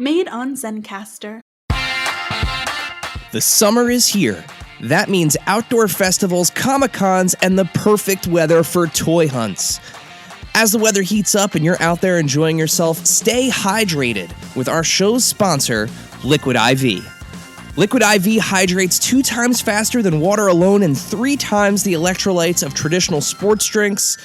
Made on Zencaster. The summer is here. That means outdoor festivals, Comic-Cons, and the perfect weather for toy hunts. As the weather heats up and you're out there enjoying yourself, stay hydrated with our show's sponsor, Liquid IV. Liquid IV hydrates 2 times faster than water alone and 3 times the electrolytes of traditional sports drinks.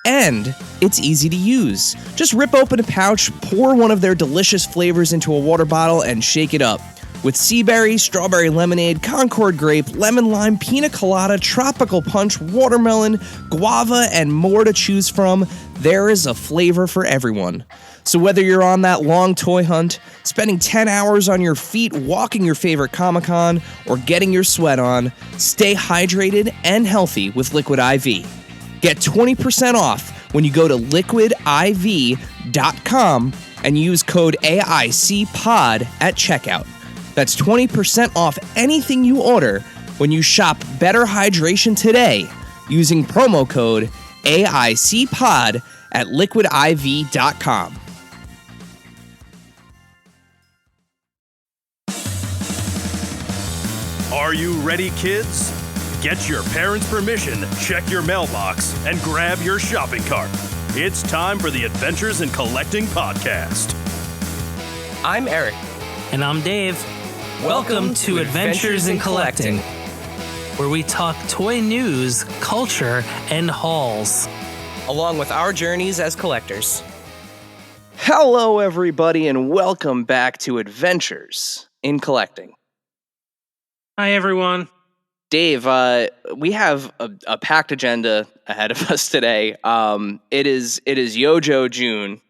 And it's easy to use. Just rip open a pouch, pour one of their delicious flavors into a water bottle, and shake it up. With sea berry, strawberry lemonade, Concord grape, lemon lime, pina colada, tropical punch, watermelon, guava, and more to choose from, there is a flavor for everyone. So whether you're on that long toy hunt, spending 10 hours on your feet walking your favorite Comic-Con, or getting your sweat on, stay hydrated and healthy with Liquid IV. Get 20% off when you go to liquidiv.com and use code AICPOD at checkout. That's 20% off anything you order when you shop Better Hydration today using promo code AICPOD at liquidiv.com. Are you ready, kids? Get your parents' permission, check your mailbox, and grab your shopping cart. It's time for the Adventures in Collecting podcast. I'm Eric. And I'm Dave. Welcome to Adventures in Collecting, where we talk toy news, culture, and hauls, along with our journeys as collectors. Hello, everybody, and welcome back to Adventures in Collecting. Hi, everyone. Dave, we have a packed agenda ahead of us today. It is JoJo June.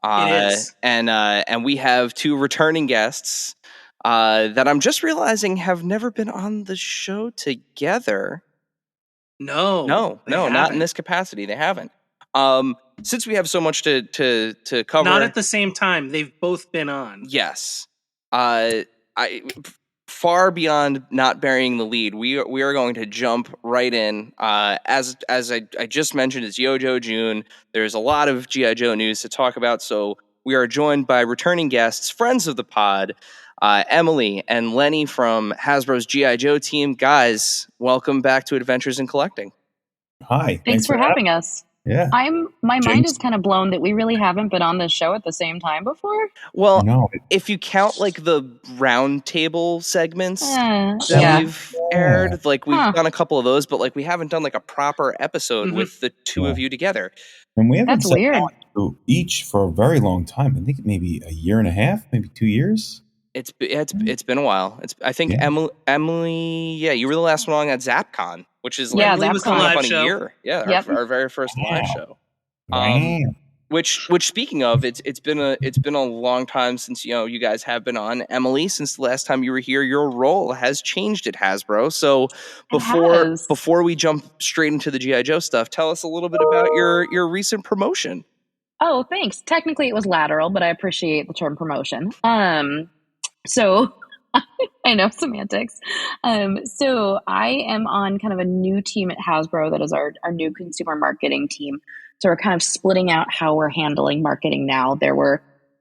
It is. And we have 2 returning guests that I'm just realizing have never been on the show together. No, not in this capacity. They haven't. Since we have so much to cover. Not at the same time. They've both been on. Yes. Far beyond not burying the lead, we are going to jump right in. As I just mentioned, it's JoJo June. There's a lot of G.I. Joe news to talk about, so we are joined by returning guests, friends of the pod, Emily and Lenny from Hasbro's G.I. Joe team. Guys, welcome back to Adventures in Collecting. Hi. Thanks for having us. Yeah. My mind is kind of blown that we really haven't been on this show at the same time before. Well, No. if you count like the round table segments that we've aired, like we've done a couple of those, but like we haven't done like a proper episode with the 2 of you together. And we haven't That's weird. to each for a very long time. I think maybe a year and a half, maybe 2 years. It's been a while. I think Emily, you were the last one on at ZapCon, which is like Zapcon was the live on show. a year. Yeah, Yep. our very first live show. Wow. Which speaking of, it's been a long time since you guys have been on. Emily, since the last time you were here, your role has changed at Hasbro. So before we jump straight into the G.I. Joe stuff, tell us a little bit about your recent promotion. Oh, thanks. Technically, it was lateral, but I appreciate the term promotion. So I know semantics. So I am on kind of a new team at Hasbro that is our new consumer marketing team. So we're kind of splitting out how we're handling marketing now.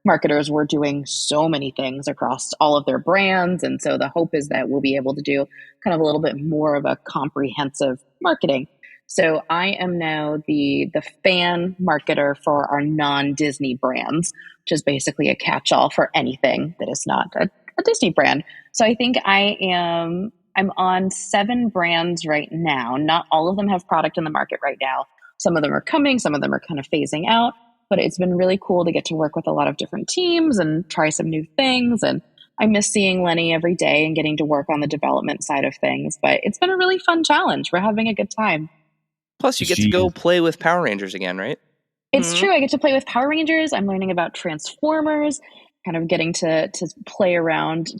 Marketers were doing so many things across all of their brands. And so the hope is that we'll be able to do kind of a little bit more of a comprehensive marketing. So I am now the fan marketer for our non-Disney brands, which is basically a catch-all for anything that is not a Disney brand. So I think I'm on 7 brands right now. Not all of them have product in the market right now. Some of them are coming, some of them are kind of phasing out, but it's been really cool to get to work with a lot of different teams and try some new things. And I miss seeing Lenny every day and getting to work on the development side of things, but it's been a really fun challenge. We're having a good time. Plus, you get to go play with Power Rangers again, right? It's true. I get to play with Power Rangers. I'm learning about Transformers, kind of getting to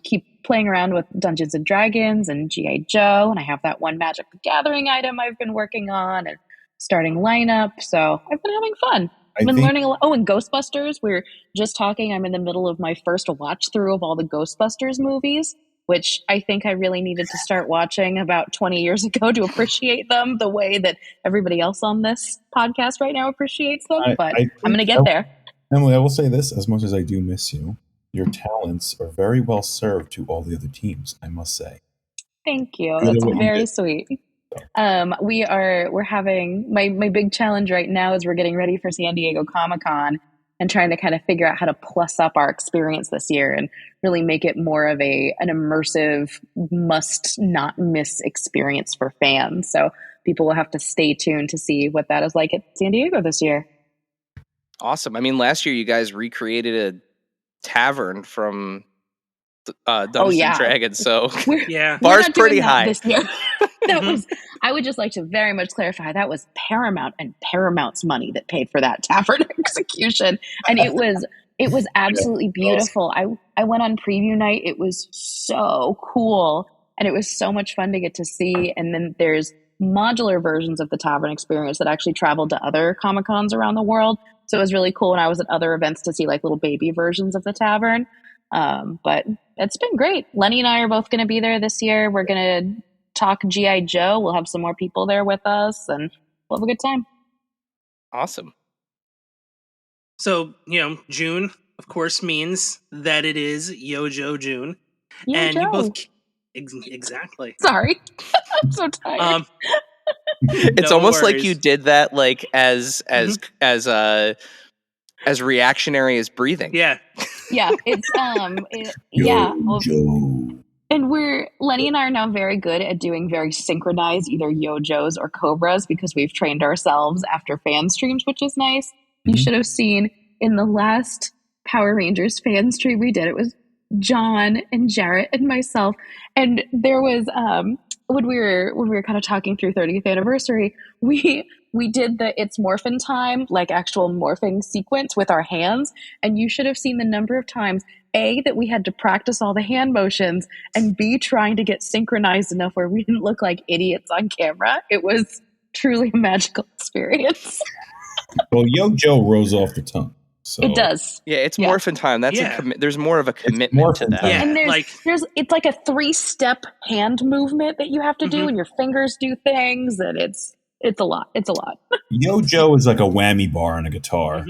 keep playing around with Dungeons and Dragons and G.I. Joe. And I have that one Magic the Gathering item I've been working on and starting lineup. So I've been having fun. I've been learning a lot. Oh, and Ghostbusters. We're just talking. I'm in the middle of my first watch through of all the Ghostbusters movies, which I think I really needed to start watching about 20 years ago to appreciate them the way that everybody else on this podcast right now appreciates them. But I'm going to get there. Emily, I will say this, as much as I do miss you, your talents are very well served to all the other teams, I must say. Thank you. Good at That's what you very do. sweet. We're having my big challenge right now is we're getting ready for San Diego Comic-Con and trying to kind of figure out how to plus up our experience this year and really make it more of an immersive, must not miss experience for fans. So people will have to stay tuned to see what that is like at San Diego this year. Awesome. I mean, last year you guys recreated a tavern from Dungeons and Dragons, so Yeah. We're bar's not doing pretty that high. this year. I would just like to very much clarify that was Paramount and Paramount's money that paid for that tavern execution, and it was absolutely beautiful. I went on preview night. It was so cool, and it was so much fun to get to see. And then there's modular versions of the tavern experience that actually traveled to other Comic-Cons around the world. So it was really cool when I was at other events to see like little baby versions of the tavern. But it's been great. Lenny and I are both going to be there this year. We're going to talk G.I. Joe. We'll have some more people there with us, and we'll have a good time. Awesome. So, June, of course, means that it is JoJo June. And Joe. you both... Exactly. Sorry. I'm so tired. It's No almost like worries. you did that like as reactionary as breathing. Yeah. Yeah, it's and Lenny and I are now very good at doing very synchronized either Yojos or Cobras because we've trained ourselves after fan streams, which is nice. You should have seen in the last Power Rangers fan stream we did. It was John and Jarrett and myself, and there was when we were kind of talking through 30th anniversary, we did the It's Morphin Time, like actual morphing sequence with our hands, and you should have seen the number of times A, that we had to practice all the hand motions, and B, trying to get synchronized enough where we didn't look like idiots on camera. It was truly a magical experience. Well, JoJo rolls off the tongue. So. It does. Yeah, it's morphin time. That's there's more of a commitment to that. Yeah, and it's like a 3-step hand movement that you have to do, and your fingers do things, and it's a lot. It's a lot. JoJo is like a whammy bar on a guitar,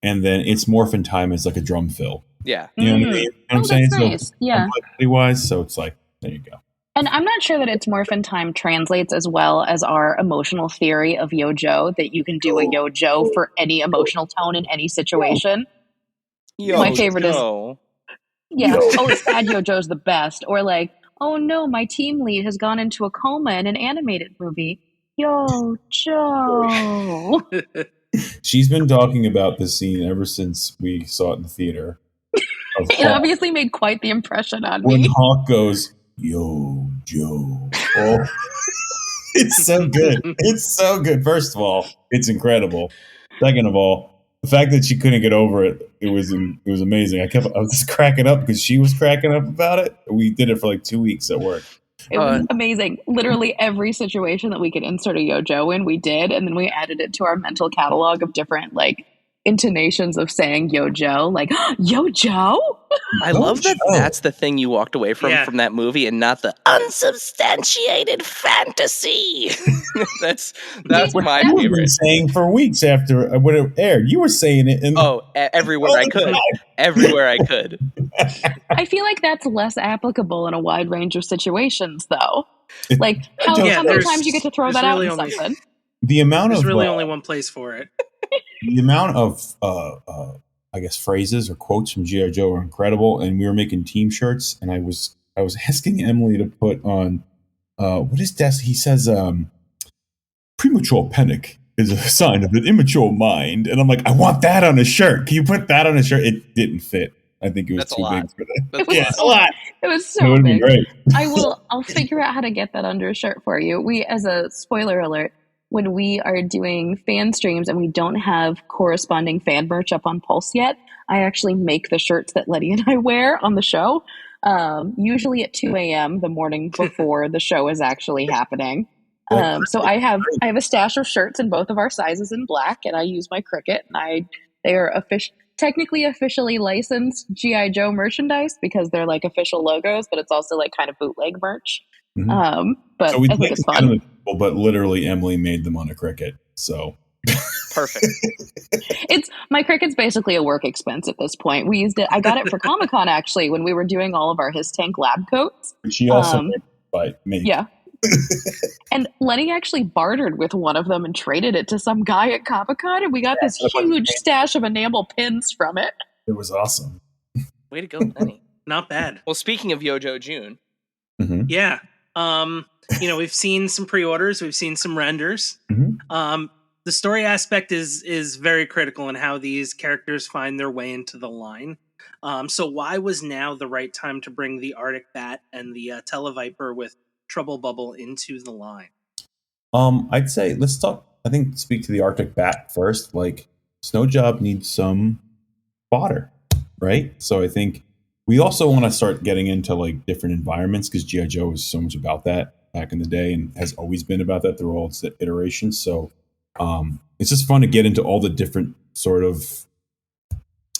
and then It's Morphin Time is like a drum fill. Yeah. You know what I mean? You know what I'm saying? That's nice. Yeah. Complexity-wise, so it's like, there you go. And I'm not sure that It's Morphin Time translates as well as our emotional theory of Yojo, that you can do a Yojo for any emotional tone in any situation. My favorite is, oh, sad Yojo's the best. Or like, oh no, my team lead has gone into a coma in an animated movie. Yojo. She's been talking about this scene ever since we saw it in the theater. It obviously made quite the impression on me. When Hawk goes, Yo, Joe. Oh, it's so good. It's so good. First of all, it's incredible. Second of all, the fact that she couldn't get over it, it was amazing. I was just cracking up because she was cracking up about it. We did it for like 2 weeks at work. It was amazing. Literally every situation that we could insert a Yojo in, we did, and then we added it to our mental catalog of different like intonations of saying Yojo, like Yojo. I love that. That's the thing you walked away from that movie, and not the unsubstantiated fantasy. that's my favorite. You've been saying for weeks after when it aired. You were saying it in everywhere I could. Everywhere I could. I feel like that's less applicable in a wide range of situations, though. Like how many times you get to throw that out in something? The amount there's of really only one place for it. The amount of I guess phrases or quotes from G.I. Joe are incredible, and we were making team shirts, and I was asking Emily to put on what is that? He says premature panic is a sign of an immature mind, and I'm like, I want that on a shirt. Can you put that on a shirt? It didn't fit. I think it was too big for that. It's a lot. It was so would big. Be great. I'll figure out how to get that under a shirt for you. We, as a spoiler alert, when we are doing fan streams and we don't have corresponding fan merch up on Pulse yet, I actually make the shirts that Letty and I wear on the show, usually at 2 a.m. the morning before the show is actually happening. So I have a stash of shirts in both of our sizes in black, and I use my Cricut, and they are technically officially licensed G.I. Joe merchandise because they're like official logos, but it's also like kind of bootleg merch. Mm-hmm. But so we I think it's fun. But literally, Emily made them on a Cricut. So Perfect. It's my cricket's basically a work expense at this point. We used it. I got it for Comic-Con actually when we were doing all of our His Tank lab coats. She also by me. Yeah. And Lenny actually bartered with one of them and traded it to some guy at Comic-Con, and we got this huge stash of enamel pins from it. It was awesome. Way to go, Lenny. Not bad. Well, speaking of JoJo June. Mm-hmm. Yeah. We've seen some pre-orders, we've seen some renders. Mm-hmm. The story aspect is very critical in how these characters find their way into the line. So why was now the right time to bring the Arctic Bat and the Televiper with Trouble Bubble into the line? I'd say let's speak to the Arctic Bat first. Like, Snow Job needs some fodder, right? So I think we also want to start getting into like different environments, because G.I. Joe was so much about that back in the day and has always been about that through all its iterations. So it's just fun to get into all the different sort of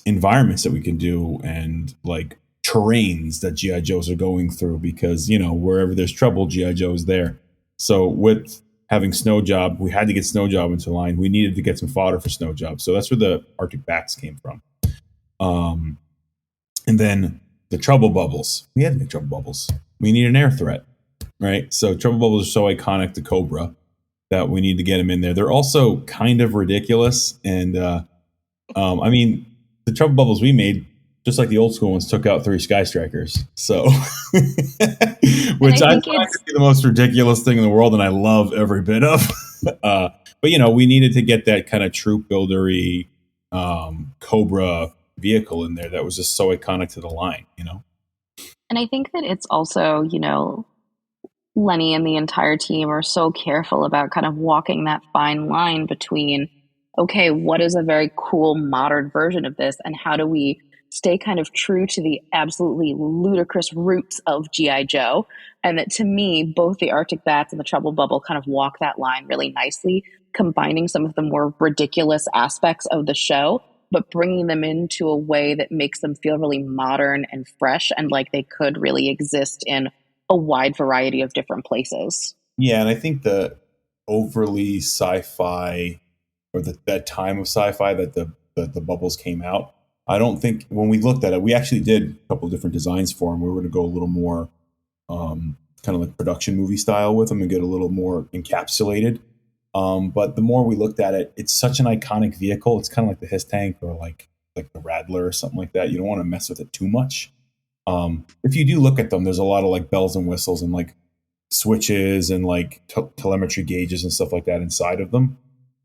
environments that we can do and like terrains that G.I. Joes are going through, because, wherever there's trouble, G.I. Joe is there. So with having Snow Job, we had to get Snow Job into line. We needed to get some fodder for Snow Job. So that's where the Arctic Bats came from. And then the Trouble Bubbles. We had to make Trouble Bubbles. We need an air threat, right? So Trouble Bubbles are so iconic to Cobra that we need to get them in there. They're also kind of ridiculous. And, the Trouble Bubbles we made, just like the old school ones, took out 3 Sky Strikers. So, which I find to be the most ridiculous thing in the world, and I love every bit of. But, we needed to get that kind of troop buildery Cobra vehicle in there that was just so iconic to the line, And I think that it's also, Lenny and the entire team are so careful about kind of walking that fine line between, okay, what is a very cool modern version of this, and how do we stay kind of true to the absolutely ludicrous roots of G.I. Joe? And that, to me, both the Arctic Bats and the Trouble Bubble kind of walk that line really nicely, combining some of the more ridiculous aspects of the show, but bringing them into a way that makes them feel really modern and fresh, and like they could really exist in a wide variety of different places. Yeah, and I think the overly sci-fi, or that time of sci-fi that the Bubbles came out, I don't think, when we looked at it, we actually did a couple of different designs for them. We were going to go a little more kind of like production movie style with them and get a little more encapsulated. But the more we looked at it, it's such an iconic vehicle. It's kind of like the H.I.S. tank, or like the Rattler or something like that. You don't want to mess with it too much. If you do look at them, there's a lot of like bells and whistles and like switches and like telemetry gauges and stuff like that inside of them.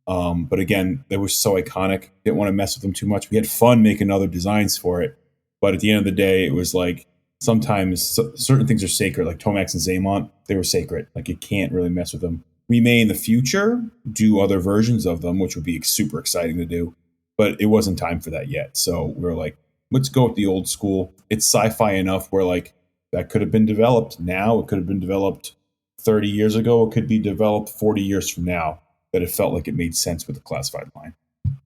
But again, they were so iconic. Didn't want to mess with them too much. We had fun making other designs for it. But at the end of the day, it was like, sometimes certain things are sacred, like Tomax and Zaymont, they were sacred. Like, you can't really mess with them. We may in the future do other versions of them, which would be super exciting to do, but it wasn't time for that yet. So we're like, let's go with the old school. It's sci-fi enough where like that could have been developed now. It could have been developed 30 years ago. It could be developed 40 years from now, that it felt like it made sense with the classified line.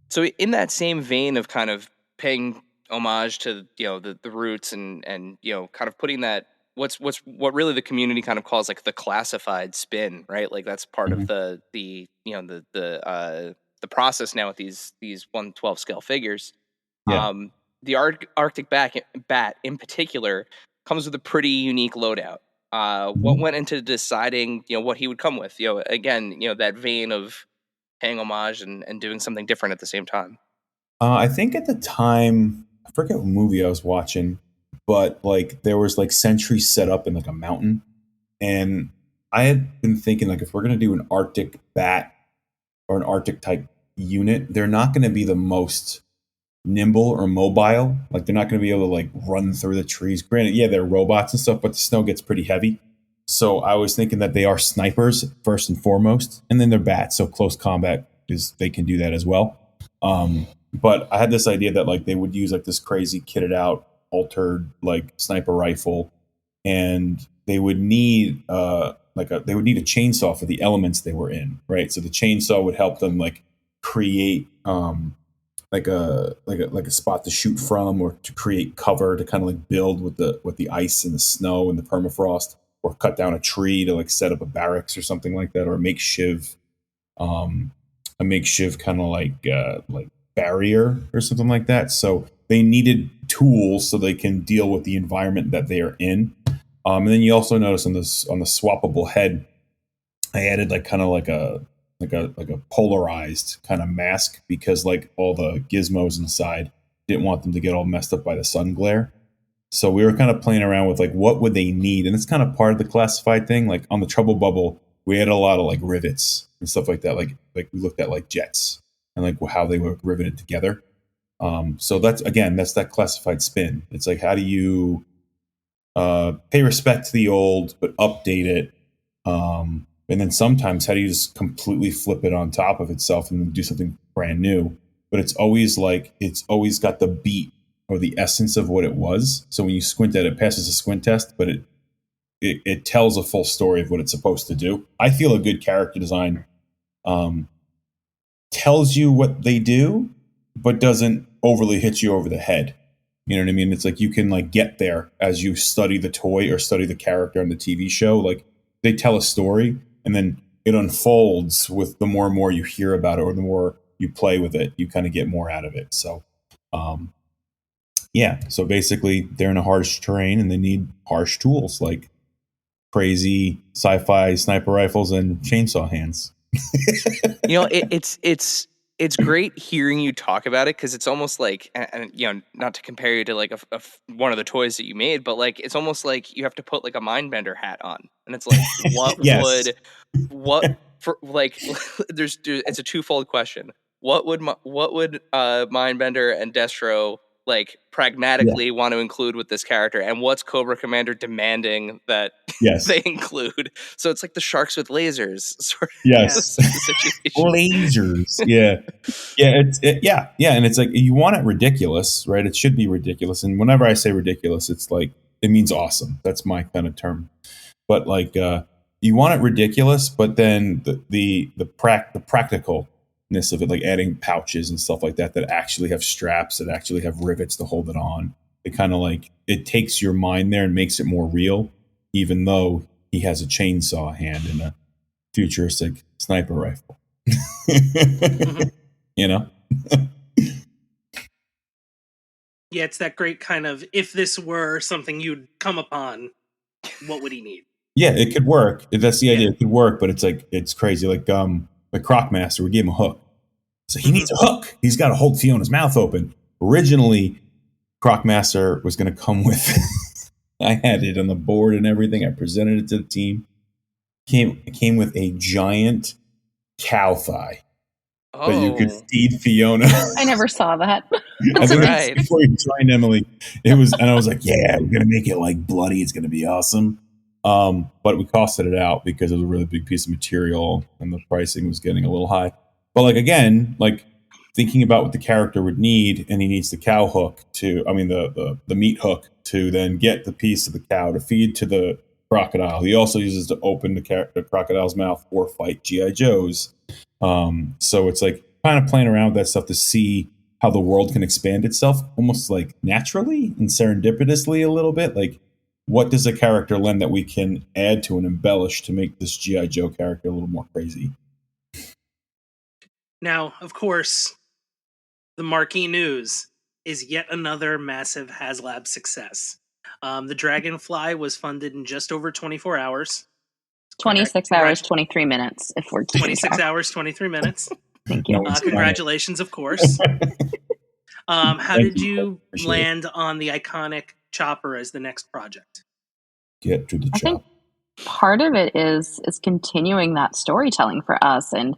So in that same vein of kind of paying homage to, the roots and kind of putting that, what really the community kind of calls like the classified spin, right? Like that's part of the process now with these 1/12 scale figures. Yeah. The Arctic Bat in particular comes with a pretty unique loadout. What went into deciding, what he would come with? Again, that vein of paying homage and doing something different at the same time. I think at the time, I forget what movie I was watching, but like there was like sentries set up in like a mountain, and I had been thinking, like, if we're gonna do an Arctic Bat or an Arctic type unit, they're not going to be the most nimble or mobile. Like, they're not going to be able to like run through the trees. Granted, yeah, they're robots and stuff, but the snow gets pretty heavy. So I was thinking that they are snipers first and foremost, and then they're bats. So close combat they can do that as well. But I had this idea that like they would use like this crazy kitted out, altered like sniper rifle, and they would need a chainsaw for the elements they were in, right? So the chainsaw would help them like create like a spot to shoot from, or to create cover to kind of like build with the ice and the snow and the permafrost, or cut down a tree to like set up a barracks or something like that, or make shiv a makeshift kind of like barrier or something like that. So they needed tools so they can deal with the environment that they are in. And then you also notice on the swappable head, I added like kind of like a polarized kind of mask because like all the gizmos inside didn't want them to get all messed up by the sun glare. So we were kind of playing around with like what would they need, and it's kind of part of the classified thing. Like on the trouble bubble, we had a lot of like rivets and stuff like that. Like we looked at like jets and like how they were riveted together. So that's that classified spin. It's like how do you pay respect to the old but update it, and then sometimes how do you just completely flip it on top of itself and do something brand new? But it's always got the beat or the essence of what it was. So when you squint at it, it passes a squint test, but it tells a full story of what it's supposed to do. I feel a good character design tells you what they do, but doesn't overly hit you over the head. You know what I mean? It's like you can like get there as you study the toy or study the character on the TV show. Like they tell a story and then it unfolds with the more and more you hear about it or the more you play with it, you kind of get more out of it. So, so basically they're in a harsh terrain and they need harsh tools like crazy sci-fi sniper rifles and chainsaw hands. It's great hearing you talk about it because it's almost like, and not to compare you to like one of the toys that you made, but like it's almost like you have to put like a mindbender hat on, and it's like Yes. It's a twofold question. What would Mindbender and Destro like pragmatically want to include with this character, and what's Cobra Commander demanding that they include? So it's like the sharks with lasers sort of situation. Lasers. And it's like you want it ridiculous, right? It should be ridiculous, and whenever I say ridiculous, it's like it means awesome. That's my kind of term. But like you want it ridiculous, but then the practicalness of it, like adding pouches and stuff like that actually have straps, that actually have rivets to hold it on. It kind of like it takes your mind there and makes it more real, even though he has a chainsaw hand and a futuristic sniper rifle. You know? Yeah, it's that great kind of, if this were something you'd come upon, what would he need? Yeah, it could work. That's the idea. It could work, but it's like it's crazy. Like Crocmaster, we gave him a hook. So he needs a hook. He's got to hold Fiona's mouth open. Originally, Crocmaster was going to come with I had it on the board and everything. I presented it to the team. It came with a giant cow thigh that you could feed Fiona. I never saw that. I think right. Before you joined Emily, it was, and I was like, yeah, we're gonna make it like bloody. It's gonna be awesome. But we costed it out because it was a really big piece of material and the pricing was getting a little high. But like again, like thinking about what the character would need, and he needs the cow hook the meat hook to then get the piece of the cow to feed to the crocodile. He also uses to open the crocodile's mouth or fight G.I. Joes. So it's like kind of playing around with that stuff to see how the world can expand itself almost like naturally and serendipitously a little bit. Like, what does a character lend that we can add to and embellish to make this G.I. Joe character a little more crazy? Now, of course, the marquee news is yet another massive HasLab success. The Dragonfly was funded in just over 24 hours. 26 hours, 23 minutes, if we're 26 hours, 23 minutes. Thank you. Congratulations, of course. How did you land on the iconic Chopper as the next project? Get to the chop. I think part of it is continuing that storytelling for us, and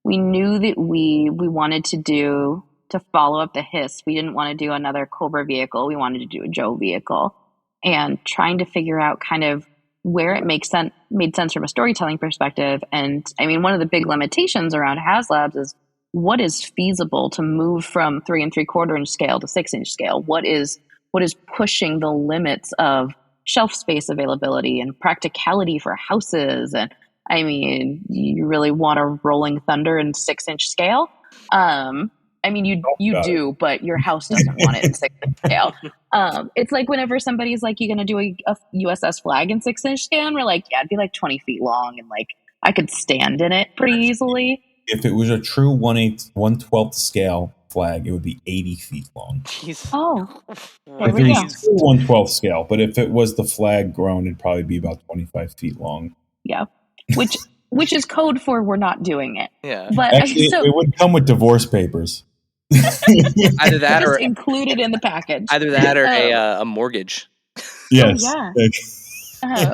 we knew that we wanted to follow up the H.I.S. We didn't want to do another Cobra vehicle. We wanted to do a Joe vehicle, and trying to figure out kind of where it made sense from a storytelling perspective. And I mean, one of the big limitations around HasLabs is what is feasible to move from 3 3/4 inch scale to 6 inch scale. What is pushing the limits of shelf space availability and practicality for houses. And I mean, you really want a Rolling Thunder in 6 inch scale. I mean, you do, but your house doesn't want it in 6 inch scale. It's like whenever somebody's like, you're going to do a USS flag in 6 inch scale, and we're like, yeah, it'd be like 20 feet long, and like I could stand in it pretty easily. If it was a true 1/12 scale flag, it would be 80 feet long. Jeez. Oh, there If we it go. was true 1/12 scale, but if it was the flag grown, it'd probably be about 25 feet long. Yeah, which is code for we're not doing it. Yeah. But Actually, so it would come with divorce papers. Either that just or included in the package. a mortgage. Yes. yeah.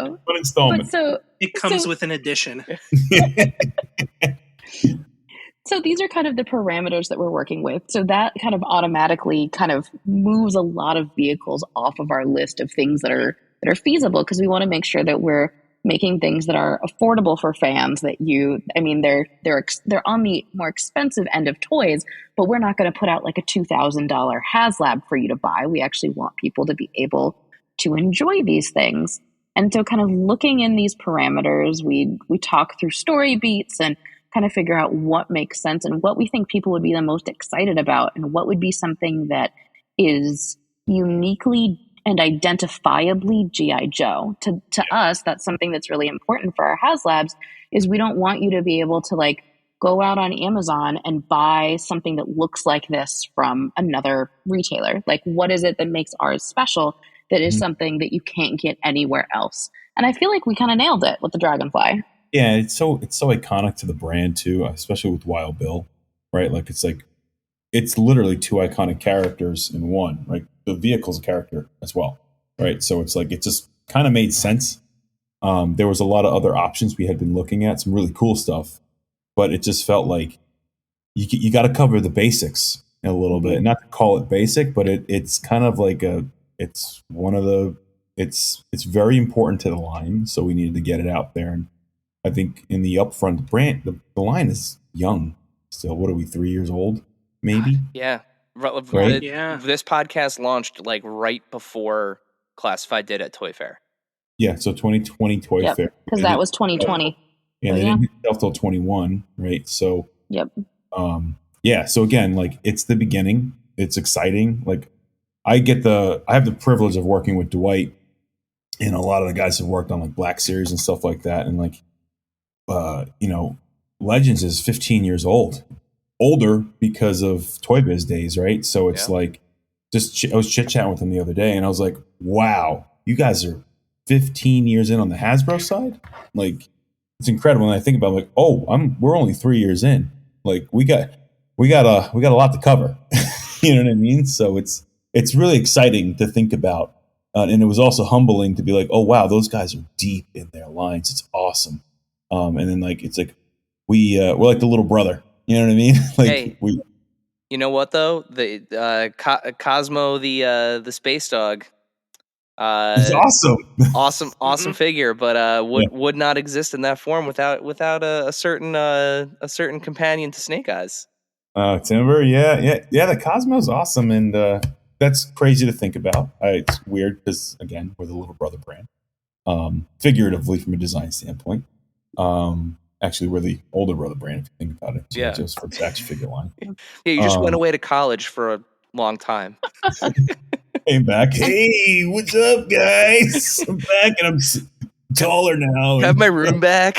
One But installment. so It comes with an addition. So these are kind of the parameters that we're working with. So that kind of automatically kind of moves a lot of vehicles off of our list of things that are feasible, because we want to make sure that we're making things that are affordable for fans. That they're on the more expensive end of toys, but we're not going to put out like a $2,000 HasLab for you to buy. We actually want people to be able to enjoy these things. And so kind of looking in these parameters, we talk through story beats and kind of figure out what makes sense and what we think people would be the most excited about, and what would be something that is uniquely and identifiably G.I. Joe. To us, that's something that's really important for our HasLabs, is we don't want you to be able to like go out on Amazon and buy something that looks like this from another retailer. Like, what is it that makes ours special that is something that you can't get anywhere else? And I feel like we kind of nailed it with the Dragonfly. Yeah, it's so iconic to the brand too, especially with Wild Bill, right? Like it's literally two iconic characters in one. Right, the vehicle's a character as well, right? So it's like it just kind of made sense. There was a lot of other options we had been looking at, some really cool stuff, but it just felt like you got to cover the basics a little bit. Not to call it basic, but it's kind of like it's very important to the line, so we needed to get it out there. And I think in the upfront brand, the line is young still. What are we, 3 years old, maybe? Yeah. Right? Yeah. This podcast launched like right before Classified did at Toy Fair. Yeah, so 2020 Toy Yep, Fair. because that was 2020. Yeah, they didn't hit shelf till 21, right? So, Yep. yeah. So again, like it's the beginning. It's exciting. Like I have the privilege of working with Dwight, and a lot of the guys have worked on like Black Series and stuff like that, and like. Legends is 15 years older because of Toy Biz days, right? So it's like, I was chit chatting with him the other day, and I was like, "Wow, you guys are 15 years in on the Hasbro side. Like, it's incredible." And I think about like, we're only 3 years in. Like, we got a lot to cover. You know what I mean? So it's really exciting to think about, and it was also humbling to be like, "Oh wow, those guys are deep in their lines. It's awesome." And then like it's like we're like the little brother, you know what I mean? Like Hey, you know what though? The Cosmo, the space dog, it's awesome. awesome figure, but would not exist in that form without a certain companion to Snake Eyes. Timber, yeah. The Cosmo's awesome, and that's crazy to think about. It's weird because again, we're the little brother brand, figuratively from a design standpoint. Actually, we're the older brother brand if you think about it. So Yeah. just for the action figure line. Yeah, you just went away to college for a long time. Came back. Hey, what's up, guys? I'm back, and I'm taller now. Have my room back.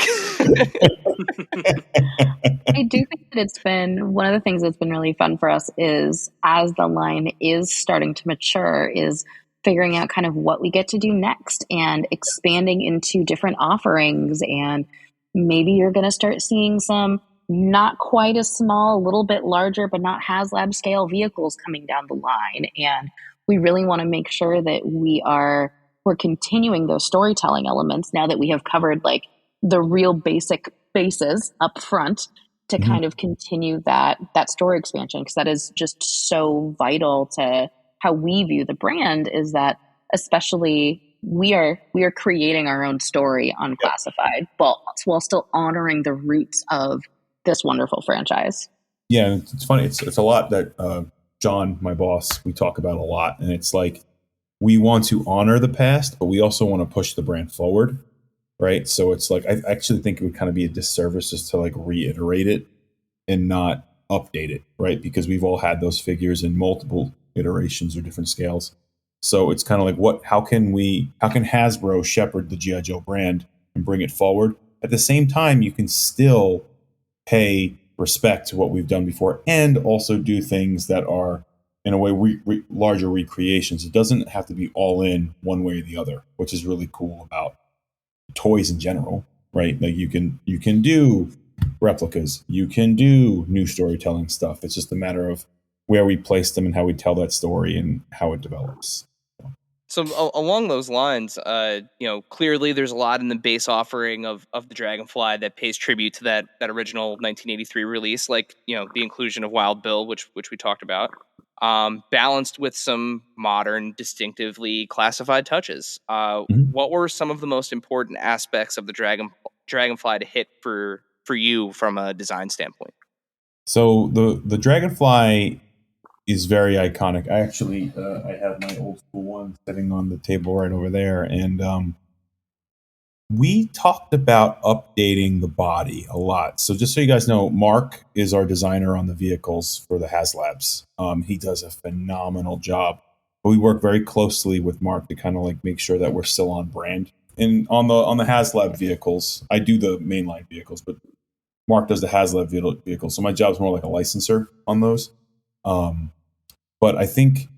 I do think that it's been one of the things that's been really fun for us is as the line is starting to mature is figuring out kind of what we get to do next and expanding into different offerings. And maybe you're going to start seeing some not quite as small, a little bit larger, but not HasLab scale vehicles coming down the line. And we really want to make sure that we're continuing those storytelling elements now that we have covered like the real basic bases up front to kind of continue that story expansion, because that is just so vital to how we view the brand, is that especially we are creating our own story on Classified, but while still honoring the roots of this wonderful franchise. Yeah, it's funny. It's a lot that John, my boss, we talk about a lot, and it's like we want to honor the past, but we also want to push the brand forward, right? So it's like I actually think it would kind of be a disservice just to like reiterate it and not update it, right? Because we've all had those figures in multiple iterations or different scales. So it's kind of like how can Hasbro shepherd the G.I. Joe brand and bring it forward? At the same time, you can still pay respect what we've done before and also do things that are in a way larger recreations. It doesn't have to be all in one way or the other, which is really cool about toys in general, right? Like you can do replicas, you can do new storytelling stuff. It's just a matter of where we place them and how we tell that story and how it develops. So along those lines, clearly there's a lot in the base offering of the Dragonfly that pays tribute to that original 1983 release, like the inclusion of Wild Bill, which we talked about, balanced with some modern, distinctively classified touches. What were some of the most important aspects of the Dragonfly to hit for you from a design standpoint? So the Dragonfly is very iconic. I actually I have my old school one sitting on the table right over there, and we talked about updating the body a lot. So just so you guys know, Mark is our designer on the vehicles for the HasLabs. He does a phenomenal job. But we work very closely with Mark to kind of like make sure that we're still on brand. And on the HasLab vehicles, I do the mainline vehicles, but Mark does the HasLab vehicles. So my job's more like a licenser on those. But I think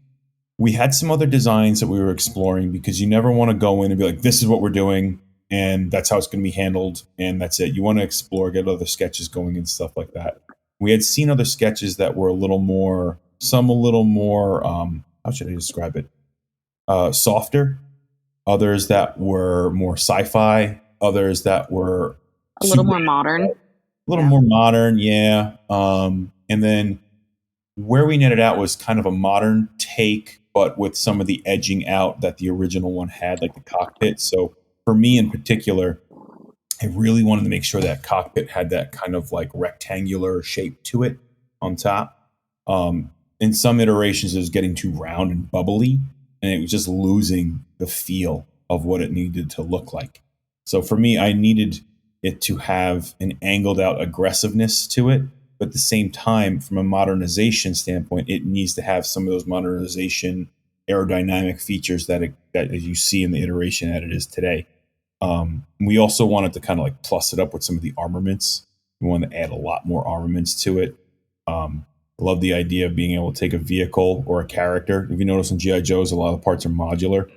we had some other designs that we were exploring because you never want to go in and be like, this is what we're doing, and that's how it's going to be handled, and that's it. You want to explore, get other sketches going and stuff like that. We had seen other sketches that were a little more, how should I describe it? Softer. Others that were more sci-fi. Others that were a little more modern. More modern, yeah. And then where we netted out was kind of a modern take, but with some of the edging out that the original one had, like the cockpit. So for me in particular, I really wanted to make sure that cockpit had that kind of like rectangular shape to it on top. In some iterations, it was getting too round and bubbly, and it was just losing the feel of what it needed to look like. So for me, I needed it to have an angled out aggressiveness to it. But at the same time, from a modernization standpoint, it needs to have some of those modernization aerodynamic features that you see in the iteration that it is today. We also wanted to kind of like plus it up with some of the armaments. We wanted to add a lot more armaments to it. Love the idea of being able to take a vehicle or a character. If you notice in G.I. Joe's, a lot of the parts are modular.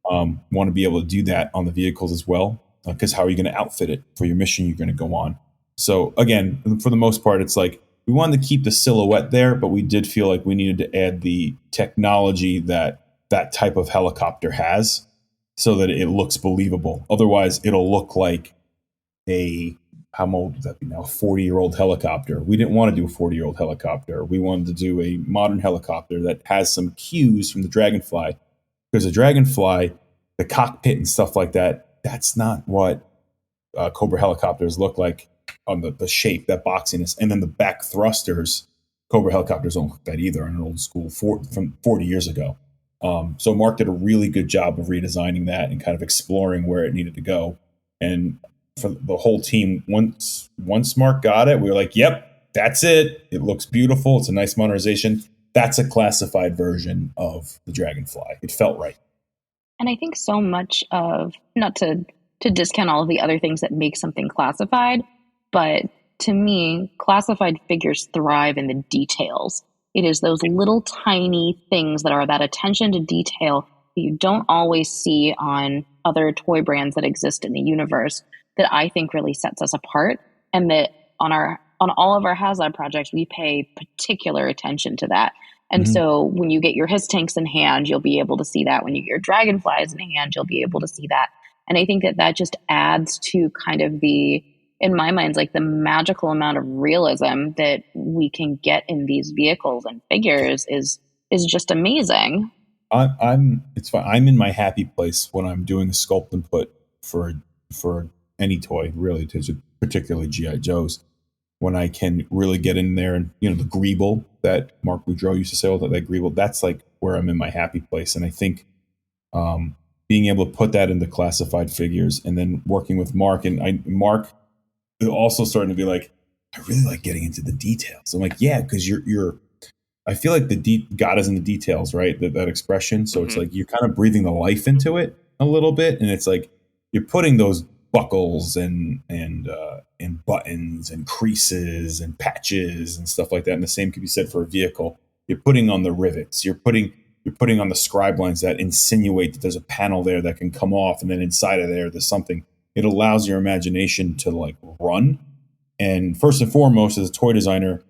Want to be able to do that on the vehicles as well, because how are you going to outfit it for your mission you're going to go on? So again, for the most part, it's like we wanted to keep the silhouette there, but we did feel like we needed to add the technology that type of helicopter has so that it looks believable. Otherwise, it'll look like how old would that be now? A 40-year-old helicopter. We didn't want to do a 40-year-old helicopter. We wanted to do a modern helicopter that has some cues from the Dragonfly. Because the Dragonfly, the cockpit and stuff like that, that's not what Cobra helicopters look like on the shape, that boxiness. And then the back thrusters, Cobra helicopters don't look that either on an old school from 40 years ago. So Mark did a really good job of redesigning that and kind of exploring where it needed to go. And for the whole team, once Mark got it, we were like, yep, that's it. It looks beautiful. It's a nice modernization. That's a classified version of the Dragonfly. It felt right. And I think so much of, not to discount all of the other things that make something classified, but to me, classified figures thrive in the details. It is those little tiny things that are that attention to detail that you don't always see on other toy brands that exist in the universe that I think really sets us apart, and that on all of our HasLab projects, we pay particular attention to that. And so when you get your H.I.S. tanks in hand, you'll be able to see that. When you get your Dragonflies in hand, you'll be able to see that. And I think that just adds to kind of in my mind, like the magical amount of realism that we can get in these vehicles and figures is just amazing. It's fine. I'm in my happy place when I'm doing a sculpt and put for any toy, really, particularly G.I. Joe's, when I can really get in there and, the Greeble that Mark Boudreau used to say, that Greeble, that's like where I'm in my happy place. And I think being able to put that into classified figures and then working with Mark, and Mark also starting to be like, I really like getting into the details. I'm like, yeah, because I feel like God is in the details, right? That expression. So it's like you're kind of breathing the life into it a little bit. And it's like you're putting those buckles and buttons and creases and patches and stuff like that. And the same could be said for a vehicle. You're putting on the rivets. You're putting on the scribe lines that insinuate that there's a panel there that can come off, and then inside of there's something. It allows your imagination to like run. And first and foremost, as a toy designer,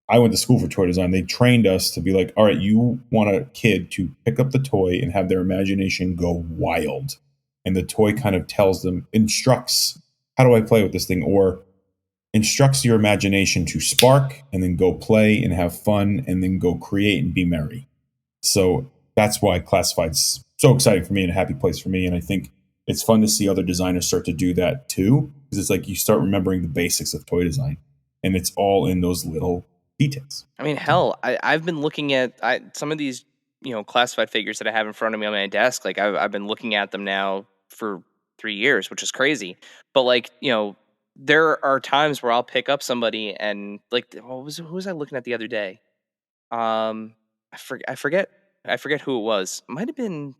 I went to school for toy design. They trained us to be like, all right, you want a kid to pick up the toy and have their imagination go wild. And the toy kind of tells them, instructs, how do I play with this thing? Or instructs your imagination to spark and then go play and have fun and then go create and be merry. So that's why Classified's so exciting for me and a happy place for me. And I think it's fun to see other designers start to do that too. Because it's like you start remembering the basics of toy design. And it's all in those little details. I mean, hell, I've been looking at some of these, classified figures that I have in front of me on my desk. Like I've been looking at them now for 3 years, which is crazy. But like, there are times where I'll pick up somebody and like, who was I looking at the other day? I forget who it was. It might have been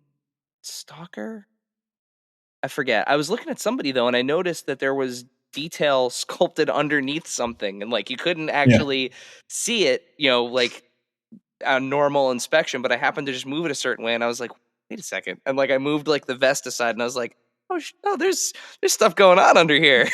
Stalker. I forget. I was looking at somebody though, and I noticed that there was detail sculpted underneath something, and like you couldn't actually see it, like a normal inspection. But I happened to just move it a certain way, and I was like, "Wait a second!" And like I moved like the vest aside, and I was like, "Oh, there's stuff going on under here."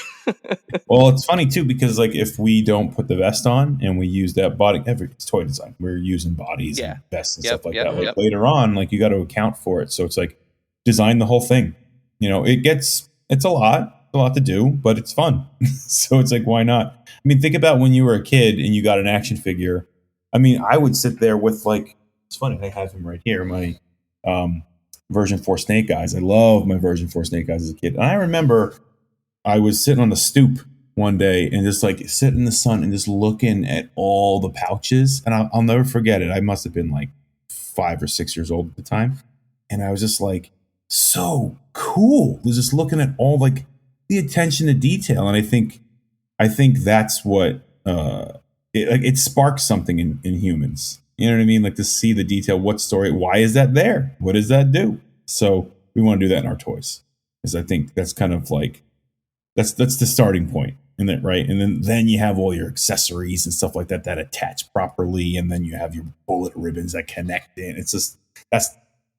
Well, it's funny too because like if we don't put the vest on and we use that body, it's toy design. We're using bodies and vests and stuff like that. Like later on, like you got to account for it. So it's like design the whole thing. It's a lot to do, but it's fun. So it's like, why not? I mean, think about when you were a kid and you got an action figure. I mean, I would sit there with like, it's funny, I have him right here, my version 4 Snake Eyes. I love my version 4 Snake Eyes as a kid. And I remember I was sitting on the stoop one day and just like sitting in the sun and just looking at all the pouches. And I'll never forget it. I must have been like 5 or 6 years old at the time. And I was just like, so cool. I was just looking at all like the attention to detail. And I think that's what it sparks something in humans. You know what I mean? Like to see the detail, what story, why is that there? What does that do? So we want to do that in our toys. Because I think that's kind of like that's the starting point. And then right. And then you have all your accessories and stuff like that attach properly. And then you have your bullet ribbons that connect in. It's just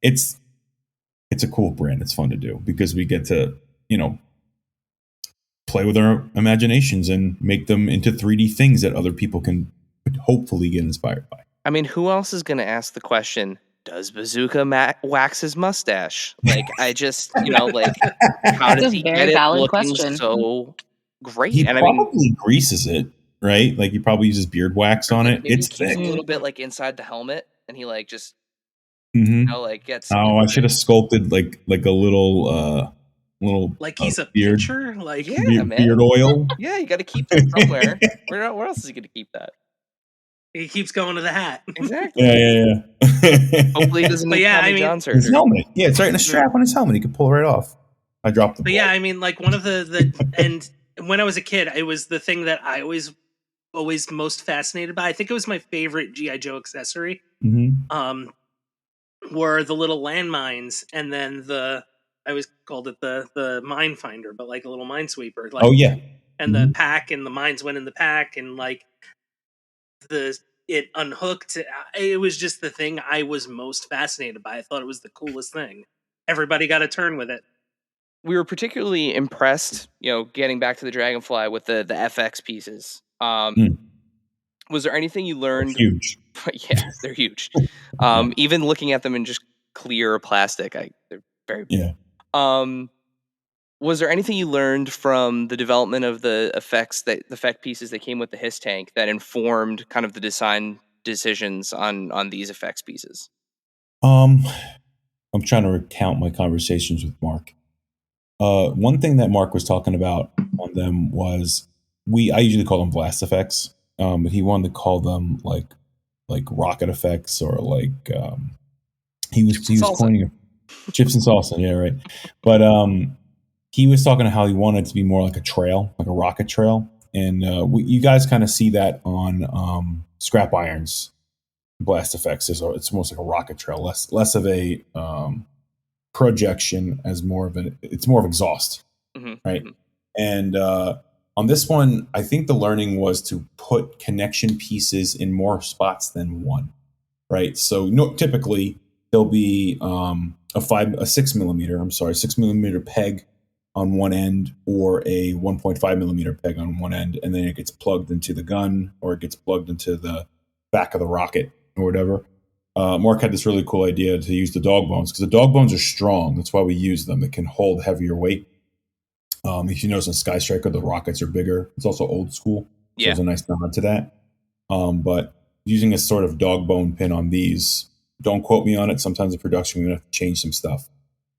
it's a cool brand. It's fun to do because we get to, play with our imaginations and make them into 3D things that other people can hopefully get inspired by. I mean, who else is going to ask the question, does Bazooka wax his mustache? Like, I just, like, how does he get it looking so great? He probably greases it, right? Like, he probably uses beard wax on it. It's thick. A little bit, like, inside the helmet, and he, like, just, gets... Oh, I should have sculpted, like a little... like he's a beard, pitcher, like beard oil. Yeah, you got to keep that somewhere. Where else is he going to keep that? He keeps going to the hat. Exactly. Yeah. Hopefully, he doesn't need Tommy John surgery. His helmet. Yeah, it's right in the strap on his helmet. He can pull it right off. I dropped the. But yeah, I mean, like one of the and when I was a kid, it was the thing that I always most fascinated by. I think it was my favorite G.I. Joe accessory. Mm-hmm. Were the little landmines, and then I always called it the mine finder, but like a little minesweeper. Like, oh yeah, and the pack and the mines went in the pack, and like it unhooked. It was just the thing I was most fascinated by. I thought it was the coolest thing. Everybody got a turn with it. We were particularly impressed, getting back to the Dragonfly with the FX pieces. Was there anything you learned? They're huge. Yeah, they're huge. Even looking at them in just clear plastic, they're very big. Yeah. Was there anything you learned from the development of the effect pieces that came with the H.I.S. tank that informed kind of the design decisions on these effects pieces? I'm trying to recount my conversations with Mark. One thing that Mark was talking about on them was I usually call them blast effects, but he wanted to call them like rocket effects or like he was pointing chips and salsa. Yeah, right. But he was talking about how he wanted it to be more like a trail, like a rocket trail. And you guys kind of see that on Scrap Iron's blast effects. It's almost like a rocket trail, less of a projection, it's more of exhaust. right? And on this one, I think the learning was to put connection pieces in more spots than one, right? So typically there'll be a 6 millimeter peg on one end, or a 1.5 millimeter peg on one end, and then it gets plugged into the gun, or it gets plugged into the back of the rocket or whatever. Mark had this really cool idea to use the dog bones, because the dog bones are strong. That's why we use them. It can hold heavier weight. If you notice in Sky Striker, the rockets are bigger. It's also old school. So there's a nice nod to that. But using a sort of dog bone pin on these, don't quote me on it. Sometimes in production, we're going to have to change some stuff.